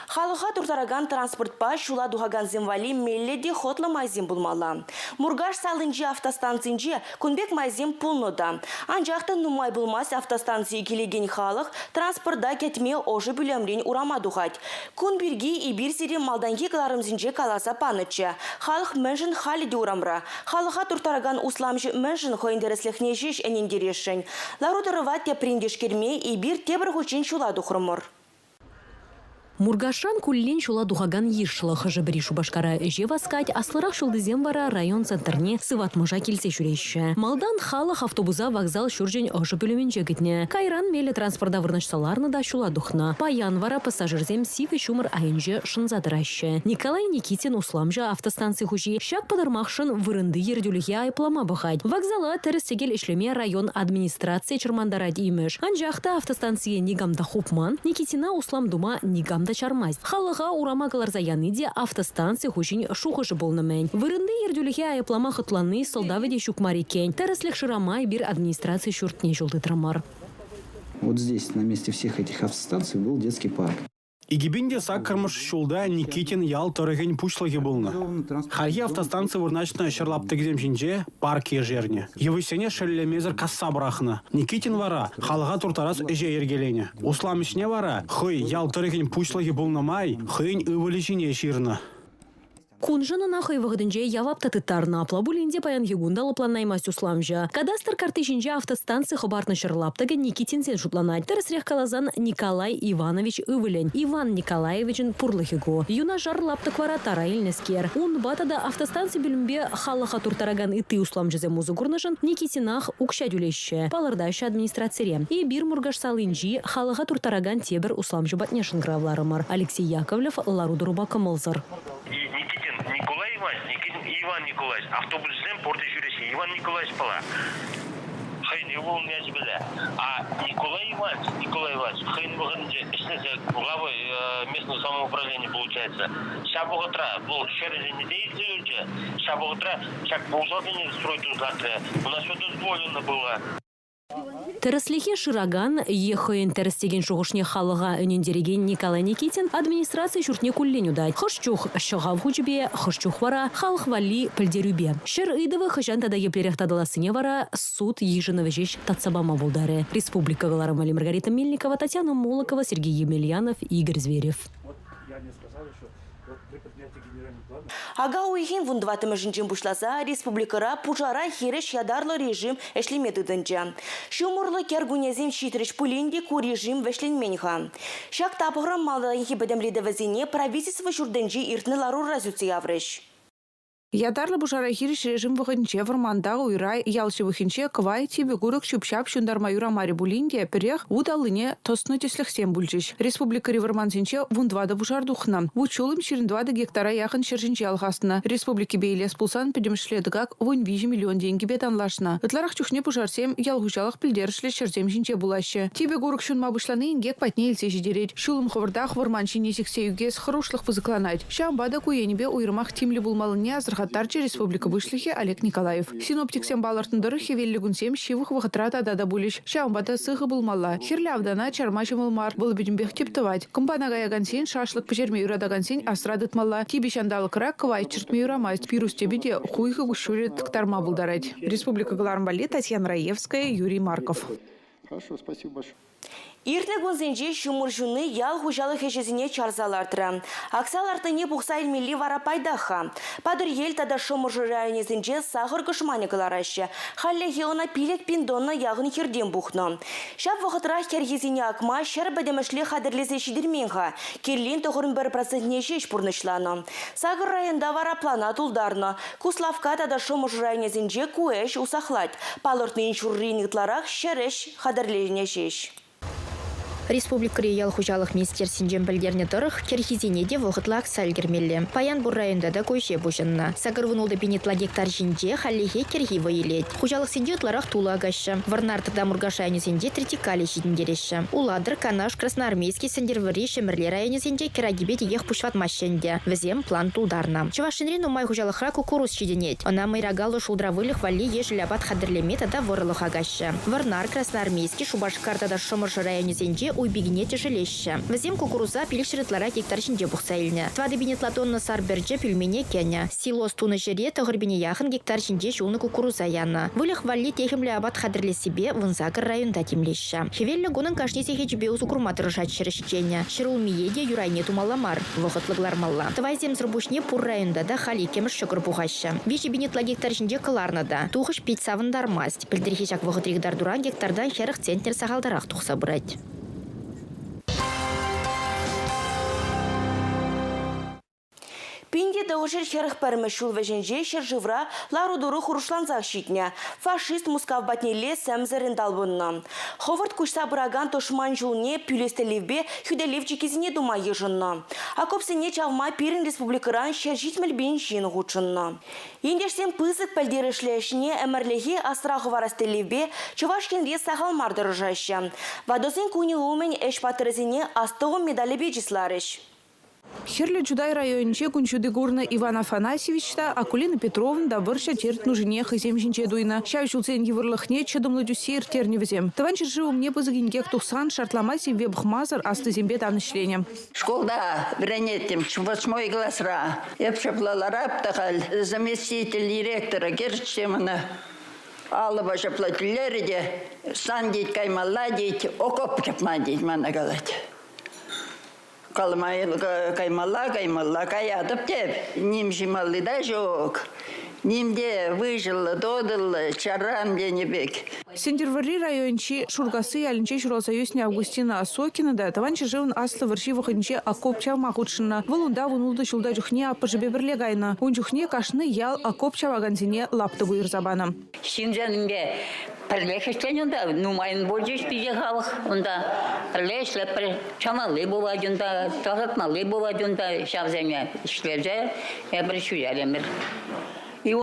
Халыға туртараган транспортпа шула духаган земвали мелледе хотла майзем булмала. Мургаш салынжи автостанцинжи кунбек майзем пулнода. Анжақта нумай булмас автостанции келеген халық транспортда кетме ожы бүлемрен урама духать. Кун бирги и бирсири малданги каларымзинже каласа панычы. Халық мәнжін халиде урамра. Халыға туртараган усламжы мәнжін хоиндереслехне жеш әнендерешін. Ларудырыва теприндеш керме и бир тебір хучин шула духрымыр. Мургашан куллен шула духаган ешшылы хыжыбри шубашкара жеваскать аслырах шулдызем вара район центрне сыватмыжа келсе жүрещі. Малдан халық автобуза вокзал шүржен ұжы бөлімен жегітне. Кайран мелі транспорда вырнышсаларны да шула духна. Паян вара пассажирзем сиве шумыр айынже шынзадыращы. Николай Никитин усламжа автостанции хужи шак падармақшын вырынды ердюліге айплама бұхать. Вокзала тәрістегел ішлеме район администрация чырмандара деймеш. Анжақта автостанция нигамда хупман, Никитина услам дума нигам чармаз. Халыға урамагалар заяныде автостанция хужин шухыжы болнымен. Вырынды ердюліге айыплама хытланы солдаведе шукмарикен. Тәріслік шырамай бір администрация шүртне жолды трамар. Вот здесь, на месте всех этих автостанций, был детский парк. Игибинде саккармыш шулда Никитин ял торыгын пучлыги булны. Харги автостанция вырначна шырлаптыгзем жинже парк ежерне. Евысене шеллемезер касса брахны. Никитин вара халыға туртарас эже ергелене. Усламышне вара хый ял торыгын пучлыги булнамай хыйн ывылышине ширны. Кунжаны нахай вағыдынже явапта тыттарна аплабулинде паян егундалы планнаймас усламжа. Кадастр картышинже автостанция хабарны шырлаптыгы Никитинсен шутланать. Тәрісрех калазан Николай Иванович Ивылен. Иван Николаевичен пурлыхиго. Юна жарлаптык вара тараилнескер. Он батада автостанция білімбе халыға туртараган ити усламжызе музы гурнышын Никитинах укшадюлеші. Палырдайшы администрацире. И бир мургаш салынжи халыға туртараган тебір усламжы батнешын гравларымыр. Алексей Яковлев, Ларудыруба Камылзыр. Иван Николаевич, автобусом порты жүресі Иван Николаевич пала. Хайн его не забыла. А Николай Иванович, хайн выгоднее, если главой местного самоуправления получается. Шабогатра был через неделю уже. Шабогатра, как полжодня строить завтра. У нас все дозволено было. Тәріслихе шыраган, ехайын тәрістеген шуғышне халыға өнендереген Николай Никитин администрация шүртне куллен удай. Хышчух шығав хучбе, хышчух вара, халық вали пілдерубе. Шыр ыдывы хыжан тада еплерек тадаласыне вара суд ежыны вежеш татсабама болдары. Республика Галарам Маргарита Мельникова, Татьяна Молокова, Сергей Емельянов, Игорь Зверев. Ага уйхин вундватымы жинжин бушласа республикара пужара хереш ядарлы режим эшлемедыдынча. Шумурлы кергунезем шитреш пулинде ку режим вешленменха. Шак тапығырам малдайхи бәдемледі вазине правительство шурденжи иртны лару разюцы явреш. Ядарлы бушара хириш режим вахынче варманда уйрай ялчы вахынче квай тибе гурок чупчап шундарма юрамари булинде перех удалыне тосно теслехсем бульчиш. Республика Ривармансинче вундвада бушардухна. Вучулым 22 гектара яхын шержинче алхасына. Республики бейлес пулсан педемшледгак 8 миллион деньги бетанлашна. Ытларах чухне бушарсем ялгучалах пилдершле шерзем шинче булаще. Тибе гурок шунма бушланы ингек патне илсе жидерет. Шулым ховардах варманчи несексе югес хорошлых позакланать. Шамбада куенебе уйрмах тимли булмалыне азырхаттарчы республика вышлихе Олег Николаев. Синоптиксем балартындыры хевеллигунсем шивых вахатрата дада булиш. Шамбада сыхы булмала. Хирлявдана чармачы мылмар. Был бедембех тептывать. Компанага ягансен шашлык пожерме юрадагансен асрадытмала. Тиби шандалыкрак квай чертме юрамасть. Пирус тебеде хуйхы гушурит ктарма булдарать. Республика Галармбале, Татьяна Раевская, Юрий Марков. Хорошо, спасибо большое. Иртлегун зенже шумуржуны ял хужалы хешезине чарзалартыра. Аксалартыне бухса илмили вара пайдаха. Падыр ел тада шумуржу районе зенже сахар кышманы кылараще. Халле хеона пилек пиндонна ягын хирден бухно. Шап вахытра хергезине акма шер бәдемешле хадырлезе шидерменға. Кирлин 91% шеш пурнышланы. Сагыр районда вара плана тулдарны. Куславка тада шумуржу районе зенже куэш усахлать. Палыртны иншурринникларах шереш хадырлене шеш. Республика Ял хужалых министер синжем білдерне тұрық, керхизенеде вғытлақ сәлгірмелі. Паян бұр районда да көше бұшынна. Сағыр вұнылды бенетла гектар жинже халлихе керхи вайылет. Хужалық синде ұтларақ тула ағашы. Варнартыда мұрғашайны синде тритикали жидіндереші. Уладыр, Канаш, Красноармейский сендервари шемірле районе синде керагибе дегех пұшватмашшенде. Візем план тулдарна. Чувашинрин умай хужалықра кукуруз шиденет. Она майрагалы шулдравылық вали ежілябат хадырлемет ада вырылық ағашы. Варнар, Красноармейский, Шубашкарта да Шомыршы районе синде уйбегине тяжелеще. Візем кукуруза пилікшіретлара гектар жинде бұқсайліне. Твады бенетлатонны сарберже пельмене кене. Силос туны жере тұғырбене яхын гектар жинде жуны кукуруза яны. Вылық валли техімлі абат қадырлі себе вынзағыр районда темлеші. Хевелі гонын кашнесе хечбе узу курматыры шатшырышчене. Шырул миеде юрайне тумаламар. Вғытлыглар малла. Твайзем зрбушне пур районда да хали кемір шықыр бұғашы. Вежі бенетла гектар жинде кыларнада. Туғыш петсавындармаст. Пілдірхешак вғытригдар дуран гектардан херық центнер сағалдарақ тұқса бұрать. Пинде дауышыр херых пәрмешул вәженже шержывра ларудуру хурушланзақ шитне. Фашист мускав батнеле сәмзірін далбынна. Ховард күшса бұраган тошман жылне пюлестелевбе хүделевчі кезіне дума ежынна. Акопсыне чавма пирін республикаран шержитмел бен жин ғучынна. Ендешсен пызык пәлдерішлешіне әмірлеге асырағы варастелевбе Чувашкенде сағал мардырыжашы. Вадосын күні умен әш патырызіне астығын медалі беджисларыш. Херлі Джудай районче күнчуды гурна Иван Афанасьевичта, Акулина Петровна да вырша терт нужне хызем жинче дуйна. Шай шулцен евырлыхне чадымлы дюсер терневзем. Таван черживу мне позагингек тухсан шартламаси вебхмазар астызембе танышление. Школда вренетем 8 классра. Я пшаплалара птахаль заместитель директора Герчемана. Аллаба шаплатилерде сандить каймаладить окоп чапмадить манагалать. Каймалла, каядып деп, ним жималли да жоқ. Нимде выжил, додыл, чарам денебек. Сендервари райончи шургасы алинче шуралсоюзне Августина Осокина да таванче живын аслы варши вахынче окопча махутшина. Валунда вунулды шулда жухне апажыбе бірлегайна. Он жухне кашны ял окопча ваганзине лапты буйырзабана. Шинжанынге пірлехештен онда, нумайын болжеш пижехалық. Онда пірлешлеп чамалы болады онда, тағытмалы болады онда шавземе ішлерже, әбір шүйәлемір.